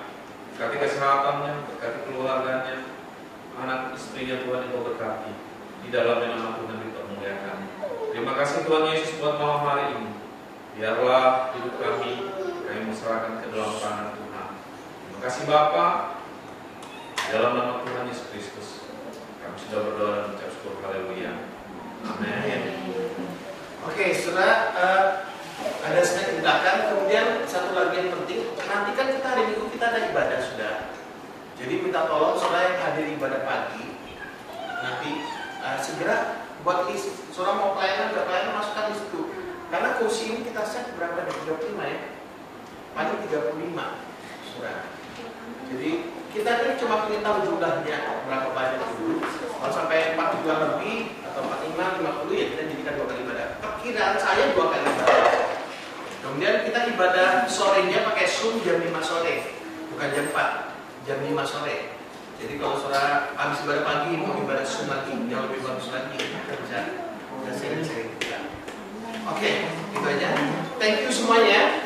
Berkati kesehatannya, berkati keluarganya, anak istrinya Tuhan yang berkati. Di dalamnya nama Tuhan dipermuliakan. Terima kasih Tuhan Yesus buat malam hari ini. Biarlah hidup kami serahkan ke dalam tangan Tuhan. Terima kasih Bapa. Dalam nama Tuhan Yesus Kristus, kami sudah berdoa dan mengucap syukur. Haleluya. Amin. Oke, saudara, ada sedikit tindakan. Kemudian satu lagi yang penting, nanti kan kita hari Minggu kita ada ibadah sudah. Jadi minta tolong saudara yang hadir ibadah pagi, nanti segera buat list. Saudara mau pelayanan, nggak pelayanan, masukkan di situ. Karena kursi ini kita set berapa dari 25 ya? Paling 35, saudara. Jadi kita ini cuma ingin tahu jumlahnya berapa banyak dulu. Kalau sampai 42 lebih atau 45, 50 ya kita jadikan 2 kali ibadah. Perkiraan saya 2 kali ibadah. Kemudian kita ibadah sorenya pakai Zoom jam 5 sore, bukan jam 4, jam 5 sore. Jadi kalau saudara habis ibadah pagi mau ibadah Zoom lagi, yang lebih bagus lagi, kita bisa sering-sering. Oke, itu aja. Thank you semuanya.